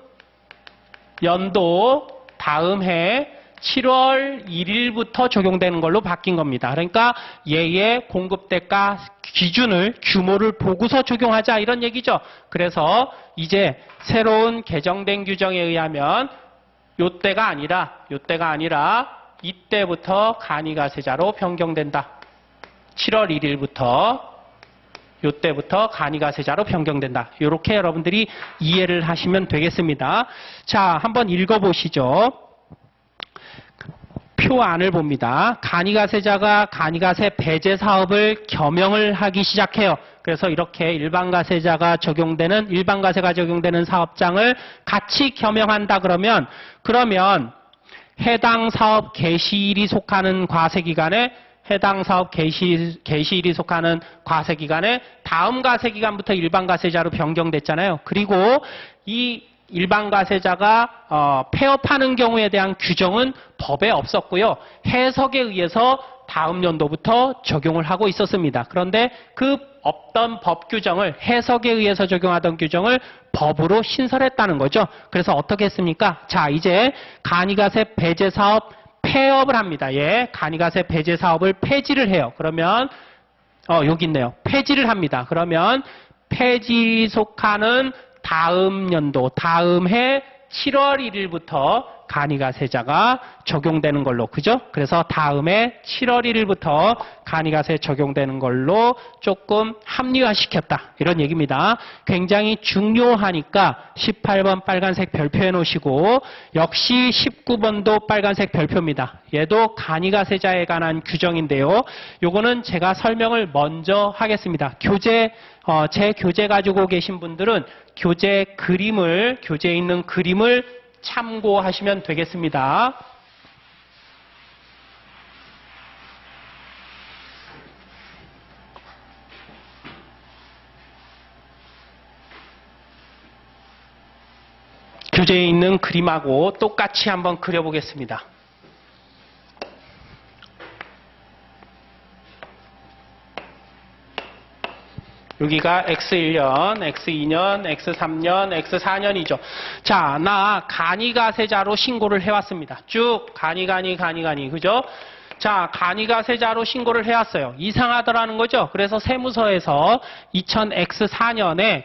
연도 다음 해 7월 1일부터 적용되는 걸로 바뀐 겁니다. 그러니까 얘의 공급대가 기준을 규모를 보고서 적용하자 이런 얘기죠. 그래서 이제 새로운 개정된 규정에 의하면 요때가 아니라 이때부터 간이가세자로 변경된다. 7월 1일부터 요때부터 간이가세자로 변경된다. 이렇게 여러분들이 이해를 하시면 되겠습니다. 자, 한번 읽어보시죠. 표안을 봅니다. 간이가세자가 간이가세 배제 사업을 겸용을 하기 시작해요. 그래서 이렇게 일반과세가 적용되는 사업장을 같이 겸용한다 그러면 해당 사업 개시일이 속하는 과세기간에 해당 사업 개시일이 속하는 과세기간에 다음 과세기간부터 일반과세자로 변경됐잖아요. 그리고 이 일반 과세자가 폐업하는 경우에 대한 규정은 법에 없었고요. 해석에 의해서 다음 연도부터 적용을 하고 있었습니다. 그런데 그 없던 법 규정을 해석에 의해서 적용하던 규정을 법으로 신설했다는 거죠. 그래서 어떻게 했습니까? 자, 이제 간이가세 배제 사업 폐업을 합니다. 예, 간이가세 배제 사업을 폐지를 해요. 그러면 여기 있네요. 폐지를 합니다. 그러면 폐지 속하는 다음 연도, 다음 해 7월 1일부터 간이가세자가 적용되는 걸로, 그죠? 그래서 다음에 7월 1일부터 간이가세 적용되는 걸로 조금 합리화시켰다. 이런 얘기입니다. 굉장히 중요하니까 18번 빨간색 별표해 놓으시고, 역시 19번도 빨간색 별표입니다. 얘도 간이가세자에 관한 규정인데요. 요거는 제가 설명을 먼저 하겠습니다. 제 교재 가지고 계신 분들은 교재에 있는 그림을 참고하시면 되겠습니다. 교재에 있는 그림하고 똑같이 한번 그려보겠습니다. 여기가 X1년, X2년, X3년, X4년이죠. 자, 나 간이가세자로 신고를 해왔습니다. 쭉 간이, 그죠? 자, 간이가세자로 신고를 해왔어요. 이상하더라는 거죠. 그래서 세무서에서 2000X4년에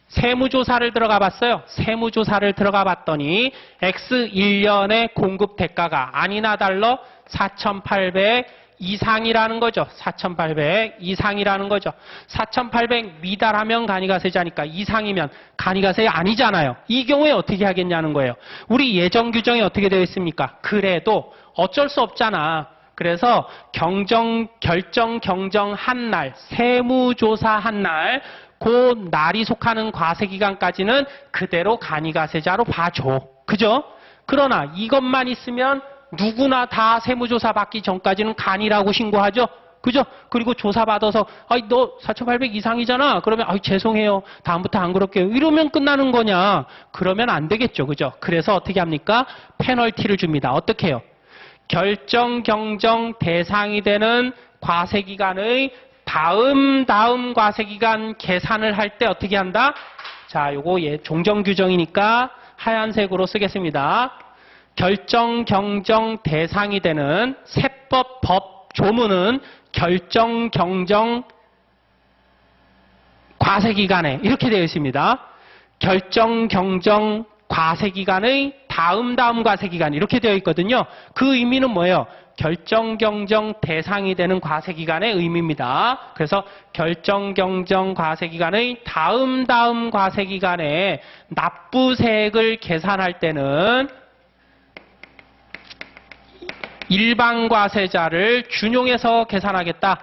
세무조사를 들어가 봤어요. 세무조사를 들어가 봤더니 X1년의 공급 대가가 아니나 달러 4,800 이상이라는 거죠. 4,800 이상이라는 거죠. 4,800 미달하면 간이가세자니까 이상이면 간이가세 아니잖아요. 이 경우에 어떻게 하겠냐는 거예요. 우리 예정 규정이 어떻게 되어 있습니까? 그래도 어쩔 수 없잖아. 그래서 결정 경정한 날, 세무조사한 날, 그 날이 속하는 과세기간까지는 그대로 간이가세자로 봐줘. 그죠? 그러나 이것만 있으면 누구나 다 세무조사 받기 전까지는 간이라고 신고하죠. 그죠? 그리고 조사받아서 너 4,800 이상이잖아. 그러면 죄송해요. 다음부터 안 그럴게요. 이러면 끝나는 거냐? 그러면 안 되겠죠. 그죠? 그래서 어떻게 합니까? 페널티를 줍니다. 어떻게 해요? 결정 경정 대상이 되는 과세기간의 다음 과세기간 계산을 할 때 어떻게 한다? 자, 요거 종정 규정이니까 하얀색으로 쓰겠습니다. 결정 경정 대상이 되는 세법 법 조문은 결정 경정 과세기간에 이렇게 되어 있습니다. 결정 경정 과세기간의 다음 과세기간 이렇게 되어 있거든요. 그 의미는 뭐예요? 결정 경정 대상이 되는 과세기간의 의미입니다. 그래서 결정 경정 과세기간의 다음 과세기간에 납부세액을 계산할 때는 일반 과세자를 준용해서 계산하겠다.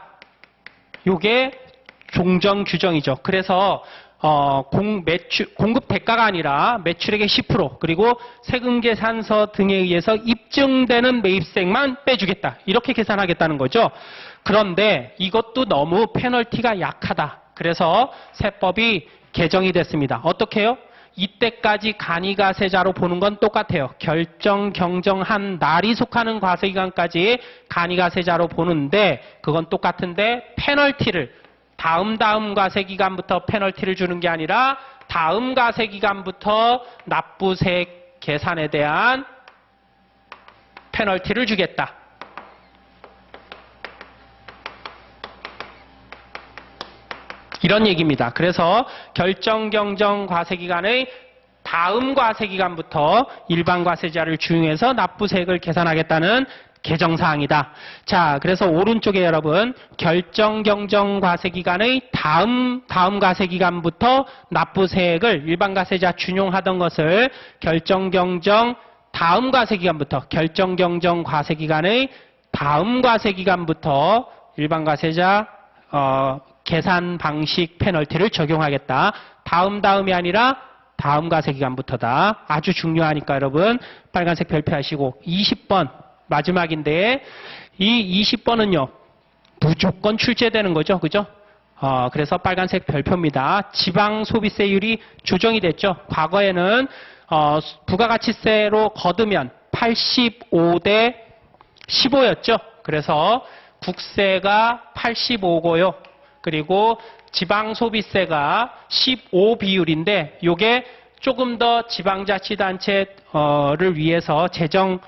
요게 종정 규정이죠. 그래서 공급 대가가 아니라 매출액의 10% 그리고 세금계산서 등에 의해서 입증되는 매입세액만 빼주겠다. 이렇게 계산하겠다는 거죠. 그런데 이것도 너무 페널티가 약하다. 그래서 세법이 개정이 됐습니다. 어떻게 해요? 이때까지 간이가세자로 보는 건 똑같아요. 결정 경정한 날이 속하는 과세기간까지 간이가세자로 보는데 그건 똑같은데 페널티를 다음 과세기간부터 페널티를 주는 게 아니라 다음 과세기간부터 납부세액 계산에 대한 페널티를 주겠다. 이런 얘기입니다. 그래서 결정 경정 과세기간의 다음 과세기간부터 일반 과세자를 준용해서 납부세액을 계산하겠다는 개정사항이다. 자, 그래서 오른쪽에 여러분 결정 경정 과세기간의 다음 과세기간부터 납부세액을 일반 과세자 준용하던 것을 결정 경정 다음 과세기간부터 결정 경정 과세기간의 다음 과세기간부터 일반 과세자 계산 방식 페널티를 적용하겠다. 다음이 아니라 다음 과세기간부터다. 아주 중요하니까 여러분 빨간색 별표하시고 20번 마지막인데 이 20번은요. 무조건 출제되는 거죠. 그죠? 그래서 빨간색 별표입니다. 지방 소비세율이 조정이 됐죠. 과거에는 부가가치세로 거두면 85대 15였죠. 그래서 국세가 85고요. 그리고 지방 소비세가 15 비율인데 요게 조금 더 지방자치단체를 위해서 재정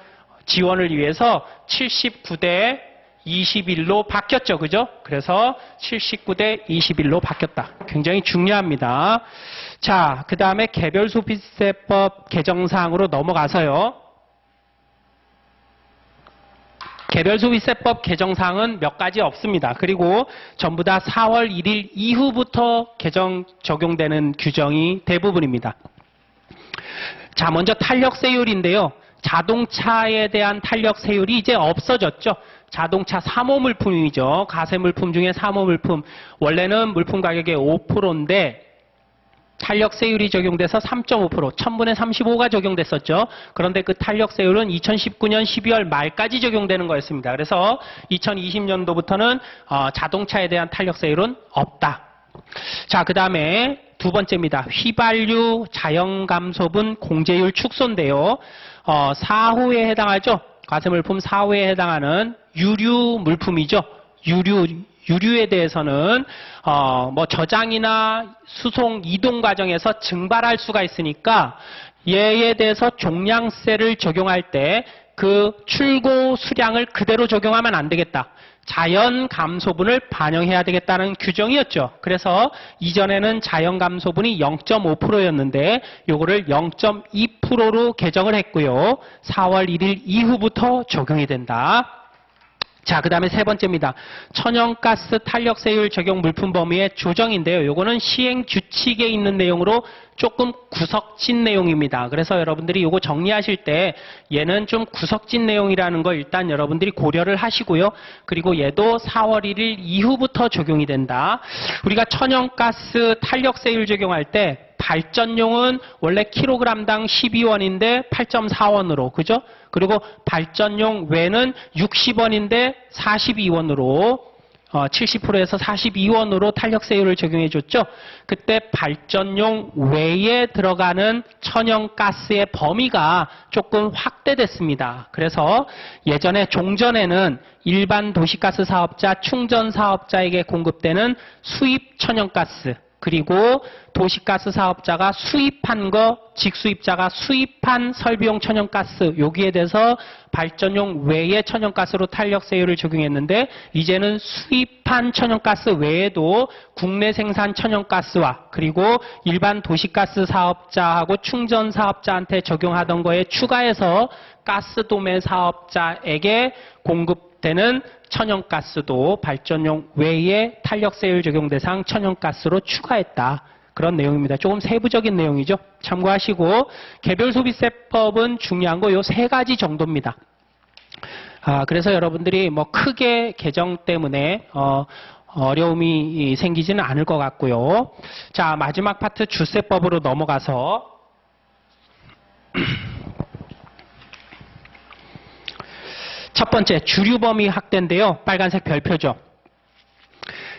지원을 위해서 79대 21로 바뀌었죠. 그죠? 그래서 79대 21로 바뀌었다. 굉장히 중요합니다. 자, 그 다음에 개별소비세법 개정사항으로 넘어가서요. 개별소비세법 개정사항은 몇 가지 없습니다. 그리고 전부 다 4월 1일 이후부터 적용되는 규정이 대부분입니다. 자, 먼저 탄력세율인데요. 자동차에 대한 탄력세율이 이제 없어졌죠. 자동차 사모물품이죠. 가세물품 중에 사모물품. 원래는 물품 가격의 5%인데 탄력세율이 적용돼서 3.5%, 1000분의 35가 적용됐었죠. 그런데 그 탄력세율은 2019년 12월 말까지 적용되는 거였습니다. 그래서 2020년도부터는 자동차에 대한 탄력세율은 없다. 자, 그 다음에 두 번째입니다. 휘발유 자연감소분 공제율 축소인데요. 4호에 해당하죠. 가세물품 4호에 해당하는 유류 물품이죠. 유류에 대해서는 뭐 저장이나 수송, 이동 과정에서 증발할 수가 있으니까 얘에 대해서 종량세를 적용할 때 그 출고 수량을 그대로 적용하면 안 되겠다. 자연 감소분을 반영해야 되겠다는 규정이었죠. 그래서 이전에는 자연 감소분이 0.5%였는데 요거를 0.2%로 개정을 했고요. 4월 1일 이후부터 적용이 된다. 자, 그 다음에 세 번째입니다. 천연가스 탄력세율 적용 물품 범위의 조정인데요. 요거는 시행 규칙에 있는 내용으로 조금 구석진 내용입니다. 그래서 여러분들이 요거 정리하실 때 얘는 좀 구석진 내용이라는 거 일단 여러분들이 고려를 하시고요. 그리고 얘도 4월 1일 이후부터 적용이 된다. 우리가 천연가스 탄력세율 적용할 때 발전용은 원래 킬로그램당 12원인데 8.4원으로, 그죠? 그리고 발전용 외는 60원인데 42원으로 70%에서 42원으로 탄력세율을 적용해줬죠. 그때 발전용 외에 들어가는 천연가스의 범위가 조금 확대됐습니다. 그래서 예전에 종전에는 일반 도시가스 사업자, 충전 사업자에게 공급되는 수입 천연가스, 그리고 도시가스 사업자가 수입한 거, 직수입자가 수입한 설비용 천연가스, 여기에 대해서 발전용 외의 천연가스로 탄력세율을 적용했는데 이제는 수입한 천연가스 외에도 국내 생산 천연가스와 그리고 일반 도시가스 사업자하고 충전 사업자한테 적용하던 거에 추가해서 가스도매 사업자에게 공급되는 천연가스도 발전용 외에 탄력세율 적용 대상 천연가스로 추가했다. 그런 내용입니다. 조금 세부적인 내용이죠. 참고하시고 개별소비세법은 중요한 거 요 세 가지 정도입니다. 그래서 여러분들이 뭐 크게 개정 때문에 어려움이 생기지는 않을 것 같고요. 자, 마지막 파트 주세법으로 넘어가서 첫 번째, 주류 범위 확대인데요. 빨간색 별표죠.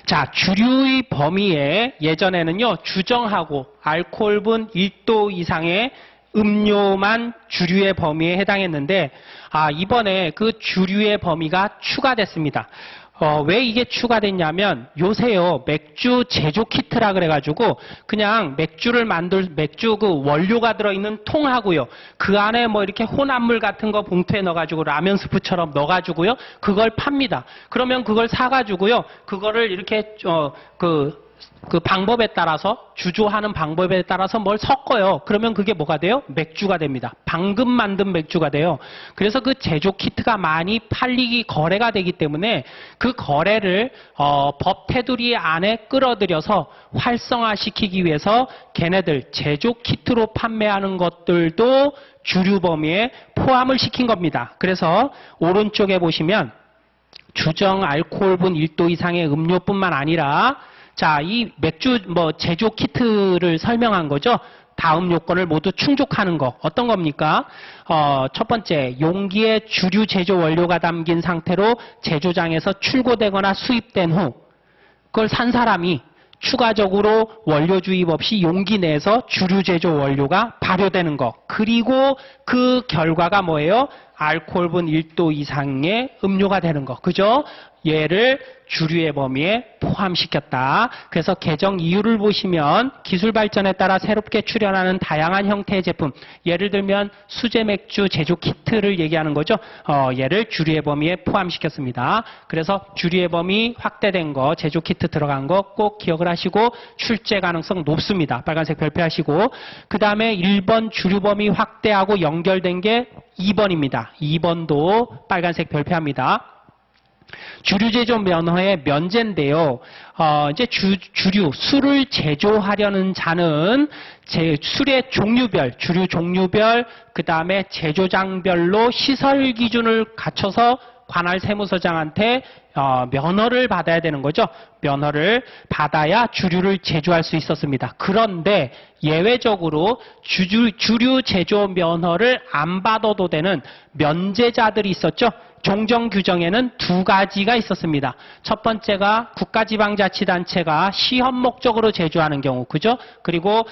자, 주류의 범위에 예전에는요, 주정하고 알코올분 1도 이상의 음료만 주류의 범위에 해당했는데, 이번에 그 주류의 범위가 추가됐습니다. 왜 이게 추가됐냐면 요새요 맥주 제조 키트라 그래가지고 그냥 맥주 그 원료가 들어있는 통하고요 그 안에 뭐 이렇게 혼합물 같은 거 봉투에 넣어가지고 라면 스프처럼 넣어가지고요 그걸 팝니다. 그러면 그걸 사가지고요 그거를 이렇게 그 방법에 따라서 주조하는 방법에 따라서 뭘 섞어요. 그러면 그게 뭐가 돼요? 맥주가 됩니다. 방금 만든 맥주가 돼요. 그래서 그 제조 키트가 많이 팔리기 거래가 되기 때문에 그 거래를 법 테두리 안에 끌어들여서 활성화시키기 위해서 걔네들 제조 키트로 판매하는 것들도 주류 범위에 포함을 시킨 겁니다. 그래서 오른쪽에 보시면 주정 알코올분 1도 이상의 음료뿐만 아니라 자, 이 맥주 제조 키트를 설명한 거죠. 다음 요건을 모두 충족하는 거. 어떤 겁니까? 첫 번째, 용기에 주류 제조 원료가 담긴 상태로 제조장에서 출고되거나 수입된 후 그걸 산 사람이 추가적으로 원료 주입 없이 용기 내에서 주류 제조 원료가 발효되는 거. 그리고 그 결과가 뭐예요? 알코올분 1도 이상의 음료가 되는 거. 그죠? 얘를 주류의 범위에 포함시켰다. 그래서 개정 이유를 보시면 기술 발전에 따라 새롭게 출현하는 다양한 형태의 제품. 예를 들면 수제 맥주 제조 키트를 얘기하는 거죠. 얘를 주류의 범위에 포함시켰습니다. 그래서 주류의 범위 확대된 거, 제조 키트 들어간 거 꼭 기억을 하시고 출제 가능성 높습니다. 빨간색 별표하시고. 그 다음에 1번 주류 범위 확대하고 연결된 게 2번입니다. 2번도 빨간색 별표합니다. 주류 제조 면허의 면제인데요. 이제 주류, 술을 제조하려는 자는 술의 종류별, 주류 종류별, 그 다음에 제조장별로 시설 기준을 갖춰서 관할 세무서장한테 면허를 받아야 되는 거죠. 면허를 받아야 주류를 제조할 수 있었습니다. 그런데 예외적으로 주류 제조 면허를 안 받아도 되는 면제자들이 있었죠. 종정 규정에는 두 가지가 있었습니다. 첫 번째가 국가지방자치단체가 시험 목적으로 제조하는 경우, 그죠? 그리고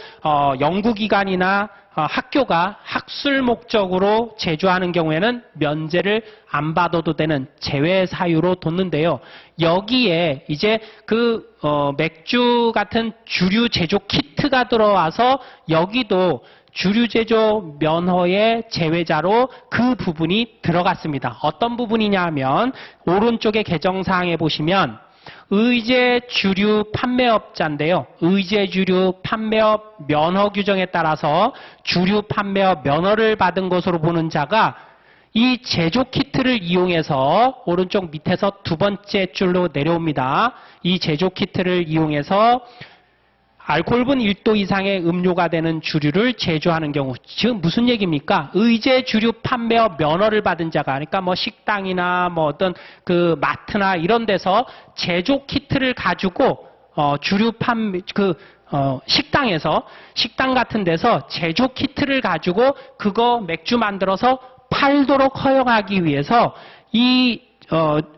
연구기관이나 학교가 학술 목적으로 제조하는 경우에는 면제를 안 받아도 되는 제외 사유로 뒀는데요. 여기에 이제 맥주 같은 주류 제조 키트가 들어와서 여기도 주류 제조 면허의 제외자로 그 부분이 들어갔습니다. 어떤 부분이냐 하면 오른쪽에 개정사항에 보시면 의제 주류 판매업자인데요. 의제 주류 판매업 면허 규정에 따라서 주류 판매업 면허를 받은 것으로 보는 자가 이 제조 키트를 이용해서 오른쪽 밑에서 두 번째 줄로 내려옵니다. 이 제조 키트를 이용해서 알코올분 1도 이상의 음료가 되는 주류를 제조하는 경우, 지금 무슨 얘기입니까? 의제 주류 판매업 면허를 받은 자가, 그러니까 뭐 식당이나 뭐 어떤 그 마트나 이런 데서 제조 키트를 가지고 주류 판매 식당에서 식당 같은 데서 제조 키트를 가지고 그거 맥주 만들어서 팔도록 허용하기 위해서 이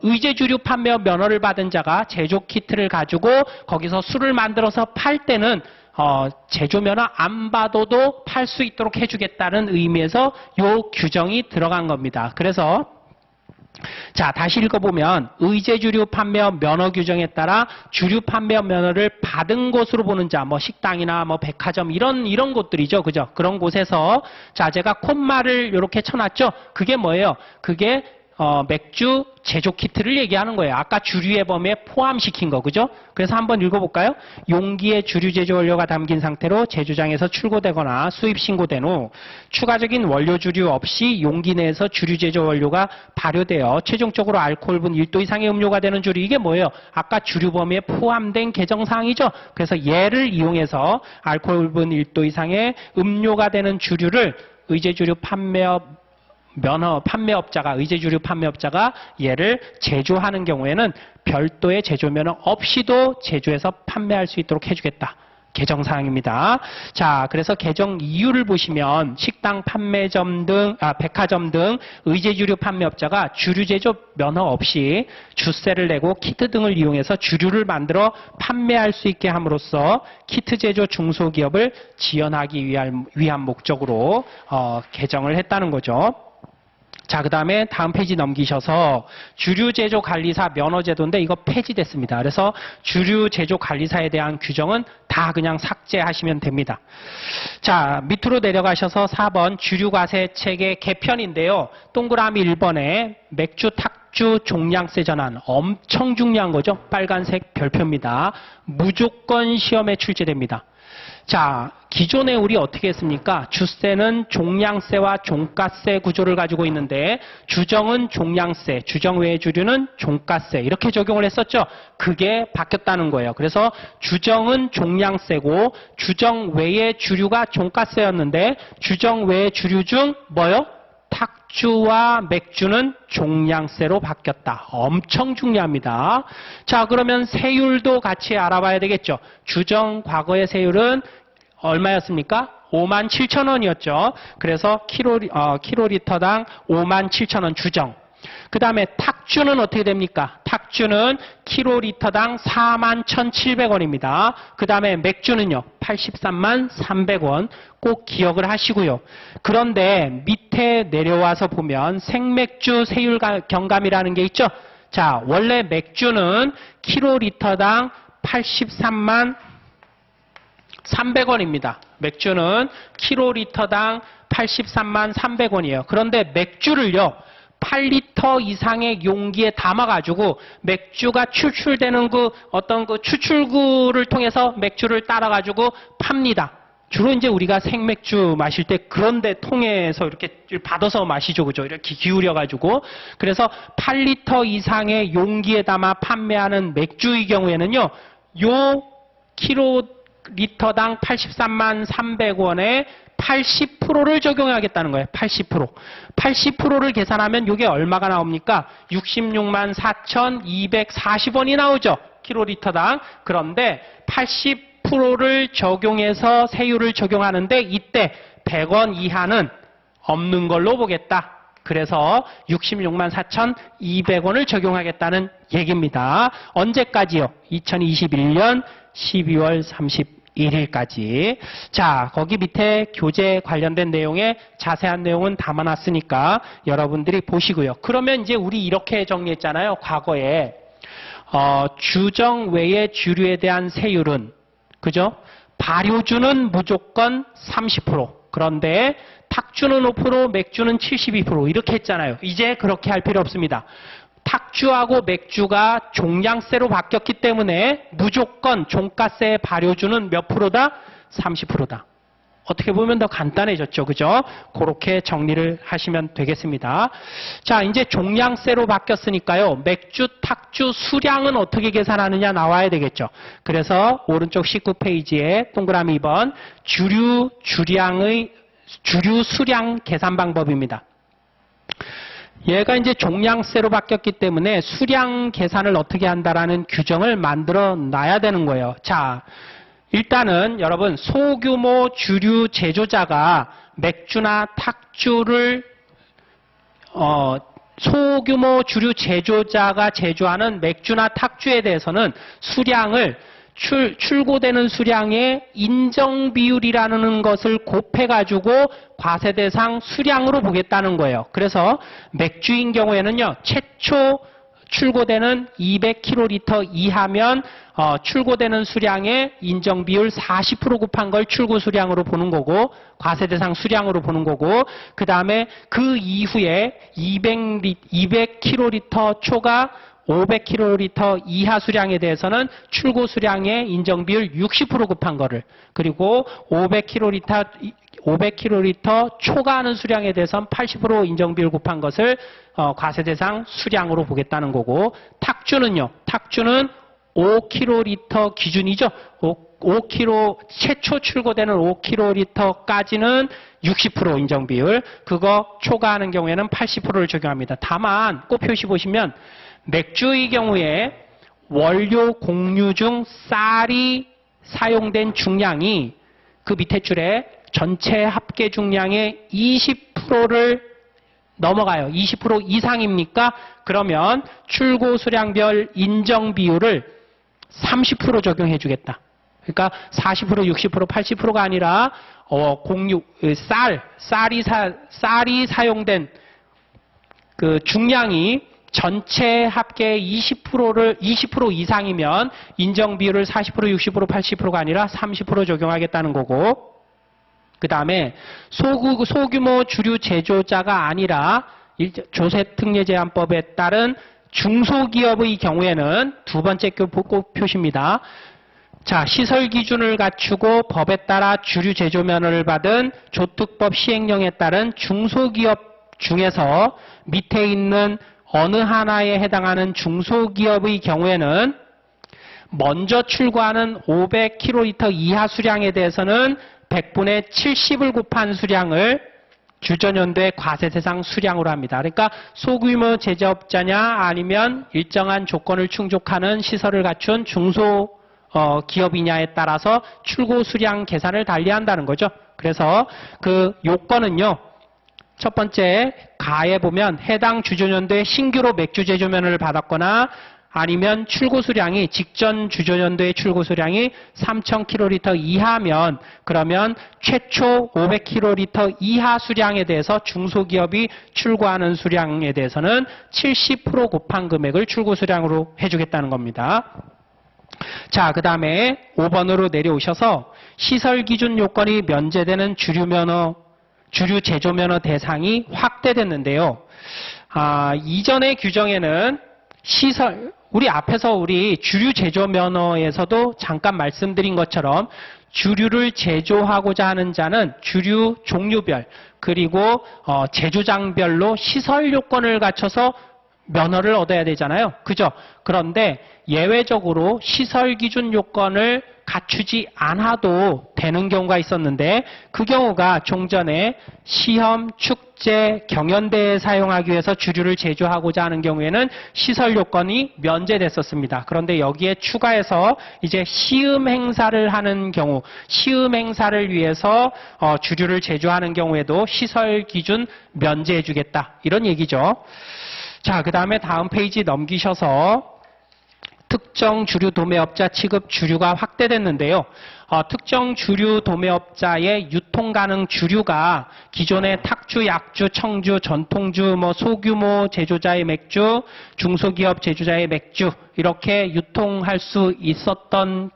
의제 주류 판매업 면허를 받은 자가 제조 키트를 가지고 거기서 술을 만들어서 팔 때는 제조 면허 안 받아도 팔 수 있도록 해주겠다는 의미에서 요 규정이 들어간 겁니다. 그래서 자, 다시 읽어보면 의제 주류 판매업 면허 규정에 따라 주류 판매업 면허를 받은 곳으로 보는 자, 뭐 식당이나 뭐 백화점 이런 곳들이죠, 그죠? 그런 곳에서 자, 제가 콤마를 이렇게 쳐놨죠. 그게 뭐예요? 그게 맥주 제조 키트를 얘기하는 거예요. 아까 주류의 범위에 포함시킨 거, 그죠? 그래서 한번 읽어볼까요? 용기에 주류 제조 원료가 담긴 상태로 제조장에서 출고되거나 수입 신고된 후 추가적인 원료 주류 없이 용기 내에서 주류 제조 원료가 발효되어 최종적으로 알코올분 1도 이상의 음료가 되는 주류. 이게 뭐예요? 아까 주류 범위에 포함된 개정사항이죠. 그래서 얘를 이용해서 알코올분 1도 이상의 음료가 되는 주류를 의제 주류 의제 주류 판매업자가 얘를 제조하는 경우에는 별도의 제조 면허 없이도 제조해서 판매할 수 있도록 해주겠다. 개정사항입니다. 자, 그래서 개정 이유를 보시면 식당, 판매점 등, 백화점 등 의제 주류 판매업자가 주류 제조 면허 없이 주세를 내고 키트 등을 이용해서 주류를 만들어 판매할 수 있게 함으로써 키트 제조 중소기업을 지원하기 위한 목적으로 개정을 했다는 거죠. 자, 그 다음에 다음 페이지 넘기셔서 주류 제조 관리사 면허 제도인데 이거 폐지됐습니다. 그래서 주류 제조 관리사에 대한 규정은 다 그냥 삭제하시면 됩니다. 자, 밑으로 내려가셔서 4번 주류 과세 체계 개편인데요. 동그라미 1번에 맥주 탁주 종량세 전환 엄청 중요한 거죠. 빨간색 별표입니다. 무조건 시험에 출제됩니다. 자, 기존에 우리 어떻게 했습니까? 주세는 종량세와 종가세 구조를 가지고 있는데 주정은 종량세, 주정 외의 주류는 종가세 이렇게 적용을 했었죠. 그게 바뀌었다는 거예요. 그래서 주정은 종량세고 주정 외의 주류가 종가세였는데 주정 외의 주류 중 뭐요? 탁주와 맥주는 종량세로 바뀌었다. 엄청 중요합니다. 자, 그러면 세율도 같이 알아봐야 되겠죠. 주정 과거의 세율은 얼마였습니까? 57,000원이었죠. 그래서 킬로리터당 57,000원 주정. 그 다음에 탁주는 어떻게 됩니까? 탁주는 킬로리터당 41,700원입니다. 그 다음에 맥주는요, 833,300원. 꼭 기억을 하시고요. 그런데 밑에 내려와서 보면 생맥주 세율 경감이라는 게 있죠? 자, 원래 맥주는 킬로리터당 833,300원입니다. 맥주는 킬로리터당 833,300원이에요. 그런데 맥주를요, 8리터 이상의 용기에 담아가지고 맥주가 추출되는 어떤 추출구를 통해서 맥주를 따라가지고 팝니다. 주로 이제 우리가 생맥주 마실 때 그런데 통에서 이렇게 받아서 마시죠. 그죠? 이렇게 기울여가지고. 그래서 8리터 이상의 용기에 담아 판매하는 맥주의 경우에는요, 요 킬로리터당 83,300원에 80%를 적용하겠다는 거예요. 80%. 80%를 계산하면 이게 얼마가 나옵니까? 664,240원이 나오죠. 킬로리터당. 그런데 80%를 적용해서 세율을 적용하는데 이때 100원 이하는 없는 걸로 보겠다. 그래서 664,200원을 적용하겠다는 얘기입니다. 언제까지요? 2021년 12월 31일까지. 자, 거기 밑에 교재 관련된 내용에 자세한 내용은 담아놨으니까 여러분들이 보시고요. 그러면 이제 우리 이렇게 정리했잖아요. 과거에 주정 외의 주류에 대한 세율은, 그죠? 발효주는 무조건 30%. 그런데 탁주는 5%, 맥주는 72% 이렇게 했잖아요. 이제 그렇게 할 필요 없습니다. 탁주하고 맥주가 종량세로 바뀌었기 때문에 무조건 종가세의 발효주는 몇 프로다? 30%다. 어떻게 보면 더 간단해졌죠. 그죠? 그렇게 정리를 하시면 되겠습니다. 자, 이제 종량세로 바뀌었으니까요. 맥주, 탁주 수량은 어떻게 계산하느냐 나와야 되겠죠. 그래서 오른쪽 19페이지에 동그라미 2번 주류 수량 계산 방법입니다. 얘가 이제 종량세로 바뀌었기 때문에 수량 계산을 어떻게 한다라는 규정을 만들어 놔야 되는 거예요. 자, 일단은 여러분 소규모 주류 제조자가 맥주나 탁주를 소규모 주류 제조자가 제조하는 맥주나 탁주에 대해서는 수량을 출고되는 수량의 인정 비율이라는 것을 곱해가지고 과세대상 수량으로 보겠다는 거예요. 그래서 맥주인 경우에는요, 최초 출고되는 200kl 이하면 출고되는 수량의 인정 비율 40% 곱한 걸 출고 수량으로 보는 거고, 과세대상 수량으로 보는 거고, 그 다음에 그 이후에 200kl 초가 500kl 이하 수량에 대해서는 출고 수량의 인정 비율 60% 곱한 거를, 그리고 500kl 초과하는 수량에 대해서는 80% 인정 비율 곱한 것을 과세대상 수량으로 보겠다는 거고, 탁주는요. 탁주는 5kl 기준이죠. 5kg 최초 출고되는 5kl까지는 60% 인정 비율, 그거 초과하는 경우에는 80%를 적용합니다. 다만 꼭 표시 보시면 맥주의 경우에 원료 공유 중 쌀이 사용된 중량이 그 밑에 줄에 전체 합계 중량의 20%를 넘어가요. 20% 이상입니까? 그러면 출고 수량별 인정 비율을 30% 적용해 주겠다. 그러니까 40%, 60%, 80%가 아니라 쌀이 사용된 그 중량이 전체 합계의 20% 이상이면 인정 비율을 40%, 60%, 80%가 아니라 30% 적용하겠다는 거고, 그 다음에 소규모 주류 제조자가 아니라 조세특례제한법에 따른 중소기업의 경우에는 두 번째 꼭 표시입니다. 자, 시설 기준을 갖추고 법에 따라 주류 제조면허를 받은 조특법 시행령에 따른 중소기업 중에서 밑에 있는 어느 하나에 해당하는 중소기업의 경우에는 먼저 출고하는 500kl 이하 수량에 대해서는 100분의 70을 곱한 수량을 주전연도의 과세대상 수량으로 합니다. 그러니까 소규모 제조업자냐 아니면 일정한 조건을 충족하는 시설을 갖춘 중소기업이냐에 따라서 출고 수량 계산을 달리한다는 거죠. 그래서 그 요건은요, 첫 번째 가에 보면 해당 주조연도에 신규로 맥주 제조면허를 받았거나 아니면 출고 수량이 직전 주조연도의 출고 수량이 3,000kl 이하면 그러면 최초 500kl 이하 수량에 대해서 중소기업이 출고하는 수량에 대해서는 70% 곱한 금액을 출고 수량으로 해주겠다는 겁니다. 자, 그 다음에 5번으로 내려오셔서 시설 기준 요건이 면제되는 주류 제조면허 대상이 확대됐는데요. 이전의 규정에는 우리 앞에서 주류 제조면허에서도 잠깐 말씀드린 것처럼 주류를 제조하고자 하는 자는 주류 종류별 그리고 제조장별로 시설 요건을 갖춰서 면허를 얻어야 되잖아요. 그죠? 그런데 예외적으로 시설 기준 요건을 갖추지 않아도 되는 경우가 있었는데 그 경우가 종전에 시험, 축제, 경연대회에 사용하기 위해서 주류를 제조하고자 하는 경우에는 시설 요건이 면제됐었습니다. 그런데 여기에 추가해서 이제 시음 행사를 하는 경우, 시음 행사를 위해서 주류를 제조하는 경우에도 시설 기준 면제해 주겠다. 이런 얘기죠. 자, 그 다음에 다음 페이지 넘기셔서 특정 주류 도매업자 취급 주류가 확대됐는데요. 특정 주류 도매업자의 유통 가능 주류가 기존의 탁주, 약주, 청주, 전통주, 소규모 제조자의 맥주, 중소기업 제조자의 맥주 이렇게 유통할 수 있었던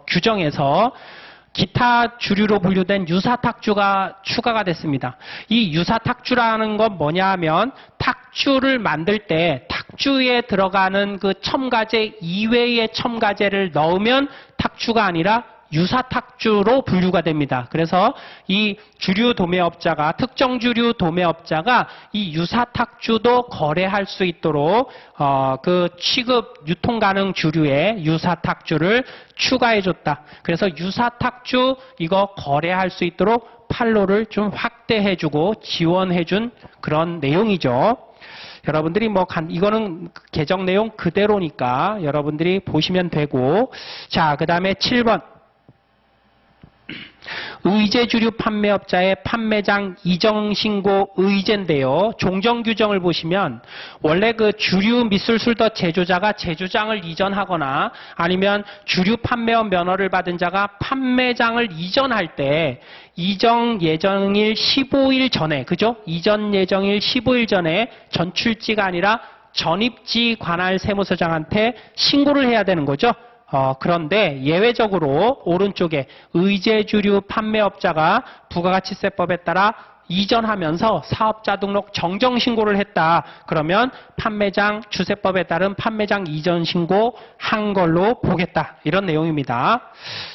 규정에서 기타 주류로 분류된 유사탁주가 추가가 됐습니다. 이 유사탁주라는 건 뭐냐 하면 탁주를 만들 때 탁주에 들어가는 그 첨가제 이외의 첨가제를 넣으면 탁주가 아니라 유사탁주로 분류가 됩니다. 그래서 이 주류 도매업자가 특정 주류 도매업자가 이 유사탁주도 거래할 수 있도록 그 취급 유통 가능 주류에 유사탁주를 추가해줬다. 그래서 유사탁주 이거 거래할 수 있도록 판로를 좀 확대해주고 지원해준 그런 내용이죠. 여러분들이 이거는 개정 내용 그대로니까 여러분들이 보시면 되고, 자, 그 다음에 7번. 의제주류 판매업자의 판매장 이정신고 의제인데요. 종정규정을 보시면 원래 그 주류 미술술더 제조자가 제조장을 이전하거나 아니면 주류 판매원 면허를 받은 자가 판매장을 이전할 때 이전 예정일 15일 전에, 그죠? 이전 예정일 15일 전에 전출지가 아니라 전입지 관할 세무서장한테 신고를 해야 되는 거죠. 그런데 예외적으로 오른쪽에 의제주류 판매업자가 부가가치세법에 따라 이전하면서 사업자 등록 정정 신고를 했다. 그러면 판매장 주세법에 따른 판매장 이전 신고 한 걸로 보겠다. 이런 내용입니다.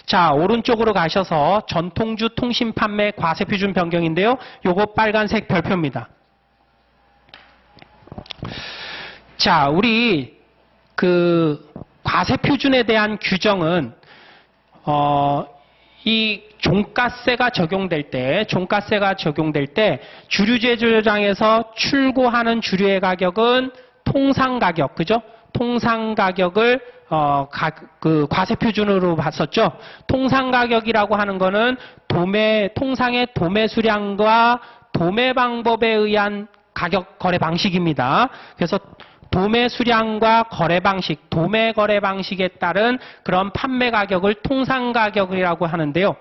자, 오른쪽으로 가셔서 전통주 통신 판매 과세표준 변경인데요. 요거 빨간색 별표입니다. 자, 우리 과세표준에 대한 규정은 이 종가세가 적용될 때 주류 제조장에서 출고하는 주류의 가격은 통상 가격, 그죠? 통상 가격을 과세표준으로 봤었죠. 통상 가격이라고 하는 거는 통상의 도매 수량과 도매 방법에 의한 가격 거래 방식입니다. 그래서 도매 수량과 거래 방식, 도매 거래 방식에 따른 그런 판매 가격을 통상 가격이라고 하는데요.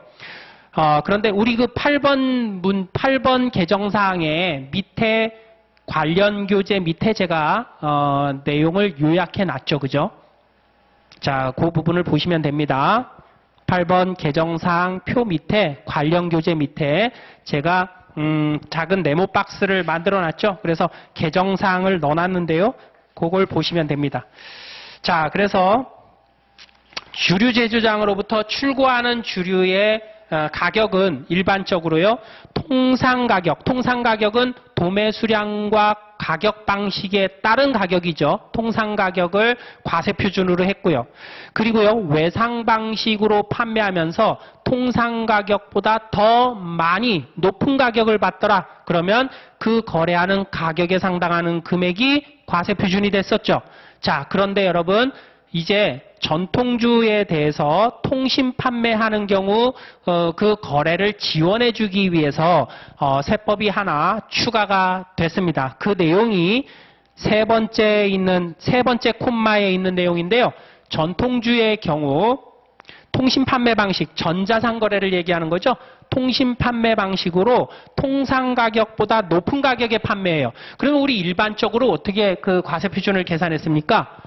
그런데 우리 8번 개정사항의 밑에 관련 교재 밑에 제가 내용을 요약해 놨죠. 그죠? 자, 그 부분을 보시면 됩니다. 8번 개정사항 표 밑에 관련 교재 밑에 제가 작은 네모 박스를 만들어 놨죠. 그래서 개정사항을 넣어놨는데요. 그걸 보시면 됩니다. 자, 그래서 주류 제조장으로부터 출고하는 주류의 가격은 일반적으로요. 통상 가격은 도매 수량과 가격 방식에 따른 가격이죠. 통상 가격을 과세 표준으로 했고요. 그리고요. 외상 방식으로 판매하면서 통상 가격보다 더 많이 높은 가격을 받더라. 그러면 그 거래하는 가격에 상당하는 금액이 과세 표준이 됐었죠. 자, 그런데 여러분 이제 전통주에 대해서 통신 판매하는 경우 그 거래를 지원해 주기 위해서 세법이 하나 추가가 됐습니다. 그 내용이 세 번째 콤마에 있는 내용인데요. 전통주의 경우 통신 판매 방식, 전자상거래를 얘기하는 거죠. 통신 판매 방식으로 통상 가격보다 높은 가격에 판매해요. 그러면 우리 일반적으로 어떻게 그 과세 표준을 계산했습니까?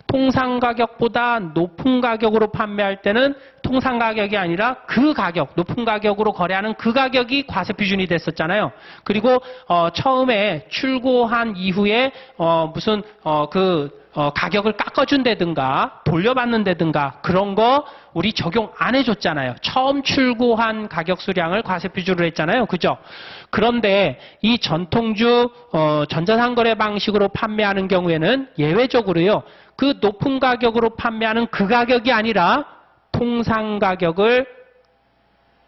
통상 가격보다 높은 가격으로 판매할 때는 통상 가격이 아니라 그 가격, 높은 가격으로 거래하는 그 가격이 과세 표준이 됐었잖아요. 그리고 처음에 출고한 이후에 가격을 깎아준다든가 돌려받는다든가 그런 거 우리 적용 안 해줬잖아요. 처음 출고한 가격 수량을 과세 표준으로 했잖아요. 그죠? 그런데 이 전통주 전자상거래 방식으로 판매하는 경우에는 예외적으로요. 그 높은 가격으로 판매하는 그 가격이 아니라 통상 가격을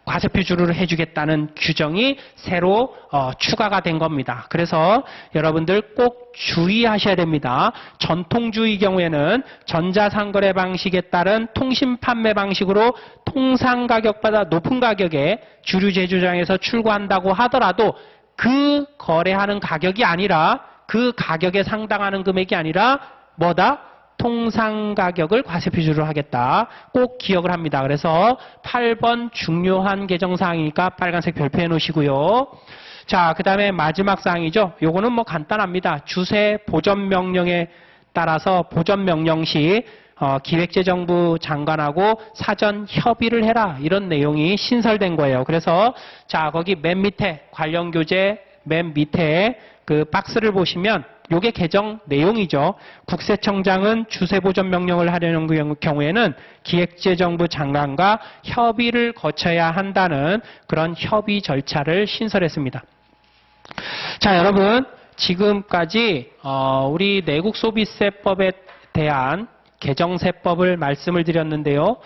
과세 표준으로 해주겠다는 규정이 새로 추가가 된 겁니다. 그래서 여러분들 꼭 주의하셔야 됩니다. 전통주의 경우에는 전자상거래 방식에 따른 통신 판매 방식으로 통상 가격보다 높은 가격에 주류 제조장에서 출고한다고 하더라도 그 거래하는 가격이 아니라 그 가격에 상당하는 금액이 아니라 뭐다? 통상 가격을 과세 표준으로 하겠다. 꼭 기억을 합니다. 그래서 8번 중요한 개정사항이니까 빨간색 별표해 놓으시고요. 자, 그 다음에 마지막 사항이죠. 요거는 뭐 간단합니다. 주세 보전명령에 따라서 보전명령 시 기획재정부 장관하고 사전 협의를 해라. 이런 내용이 신설된 거예요. 그래서 자, 거기 맨 밑에 관련 교재 맨 밑에 그 박스를 보시면 요게 개정 내용이죠. 국세청장은 주세보전 명령을 하려는 경우에는 기획재정부 장관과 협의를 거쳐야 한다는 그런 협의 절차를 신설했습니다. 자, 여러분 지금까지 우리 내국소비세법에 대한 개정세법을 말씀을 드렸는데요.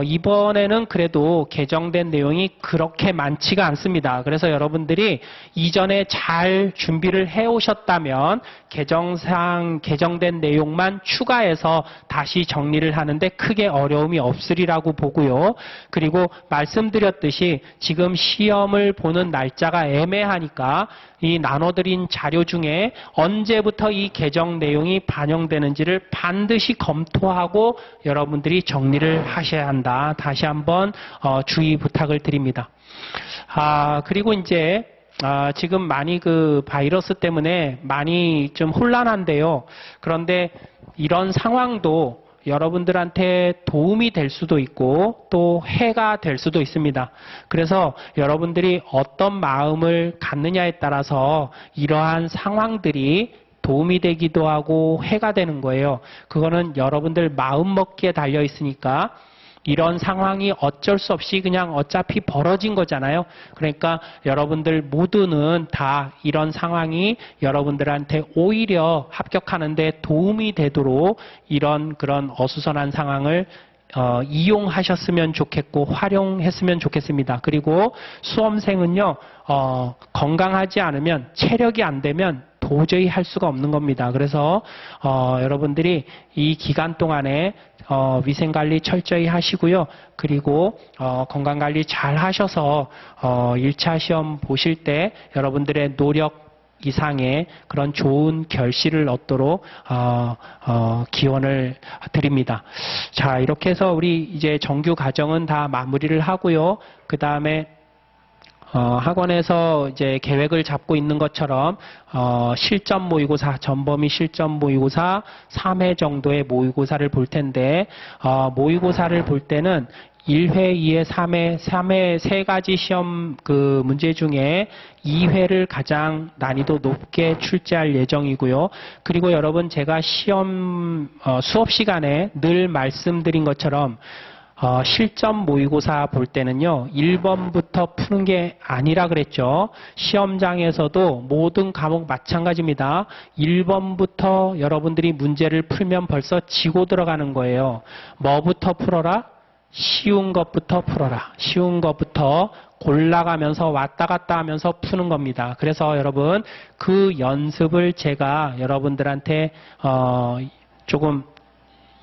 이번에는 그래도 개정된 내용이 그렇게 많지가 않습니다. 그래서 여러분들이 이전에 잘 준비를 해오셨다면 개정된 내용만 추가해서 다시 정리를 하는데 크게 어려움이 없으리라고 보고요. 그리고 말씀드렸듯이 지금 시험을 보는 날짜가 애매하니까 이 나눠드린 자료 중에 언제부터 이 개정 내용이 반영되는지를 반드시 검토하고 여러분들이 정리를 하셔야 한다. 다시 한번 주의 부탁을 드립니다. 그리고 이제 지금 많이 그 바이러스 때문에 많이 좀 혼란한데요. 그런데 이런 상황도 여러분들한테 도움이 될 수도 있고 또 해가 될 수도 있습니다. 그래서 여러분들이 어떤 마음을 갖느냐에 따라서 이러한 상황들이 도움이 되기도 하고 해가 되는 거예요. 그거는 여러분들 마음 먹기에 달려 있으니까 이런 상황이 어쩔 수 없이 그냥 어차피 벌어진 거잖아요. 그러니까 여러분들 모두는 다 이런 상황이 여러분들한테 오히려 합격하는데 도움이 되도록 이런 그런 어수선한 상황을 이용하셨으면 좋겠고 활용했으면 좋겠습니다. 그리고 수험생은요 건강하지 않으면 체력이 안 되면 도저히 할 수가 없는 겁니다. 그래서 여러분들이 이 기간 동안에 위생관리 철저히 하시고요. 그리고 건강관리 잘 하셔서 1차 시험 보실 때 여러분들의 노력 이상의 그런 좋은 결실을 얻도록 기원을 드립니다. 자, 이렇게 해서 우리 이제 정규 과정은 다 마무리를 하고요. 그 다음에 학원에서 이제 계획을 잡고 있는 것처럼 실전 모의고사, 전범위 실전 모의고사 3회 정도의 모의고사를 볼 텐데 모의고사를 볼 때는 1회, 2회, 3회 세 가지 시험 그 문제 중에 2회를 가장 난이도 높게 출제할 예정이고요. 그리고 여러분 제가 시험 수업 시간에 늘 말씀드린 것처럼 실전 모의고사 볼 때는요 1번부터 푸는 게 아니라 그랬죠. 시험장에서도 모든 과목 마찬가지입니다. 1번부터 여러분들이 문제를 풀면 벌써 지고 들어가는 거예요. 뭐부터 풀어라? 쉬운 것부터 풀어라. 쉬운 것부터 골라가면서 왔다 갔다 하면서 푸는 겁니다. 그래서 여러분 그 연습을 제가 여러분들한테 조금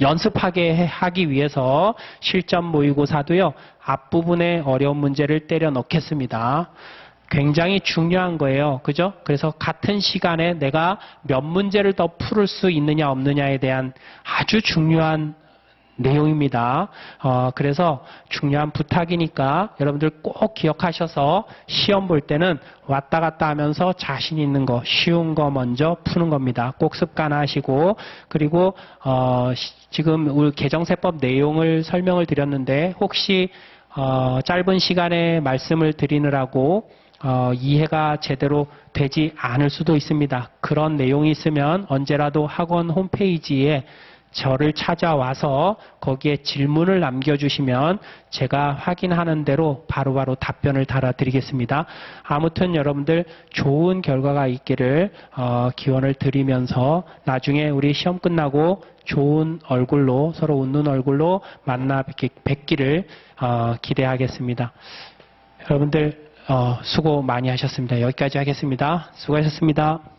연습하게 하기 위해서 실전 모의고사도요, 앞부분에 어려운 문제를 때려 넣겠습니다. 굉장히 중요한 거예요. 그죠? 그래서 같은 시간에 내가 몇 문제를 더 풀을 수 있느냐 없느냐에 대한 아주 중요한 내용입니다. 그래서 중요한 부탁이니까 여러분들 꼭 기억하셔서 시험 볼 때는 왔다 갔다 하면서 자신 있는 거, 쉬운 거 먼저 푸는 겁니다. 꼭 습관하시고, 그리고 지금 우리 개정세법 내용을 설명을 드렸는데 혹시 짧은 시간에 말씀을 드리느라고 이해가 제대로 되지 않을 수도 있습니다. 그런 내용이 있으면 언제라도 학원 홈페이지에 저를 찾아와서 거기에 질문을 남겨주시면 제가 확인하는 대로 바로바로 답변을 달아드리겠습니다. 아무튼 여러분들 좋은 결과가 있기를 기원을 드리면서 나중에 우리 시험 끝나고 좋은 얼굴로, 서로 웃는 얼굴로 만나 뵙기를 기대하겠습니다. 여러분들 수고 많이 하셨습니다. 여기까지 하겠습니다. 수고하셨습니다.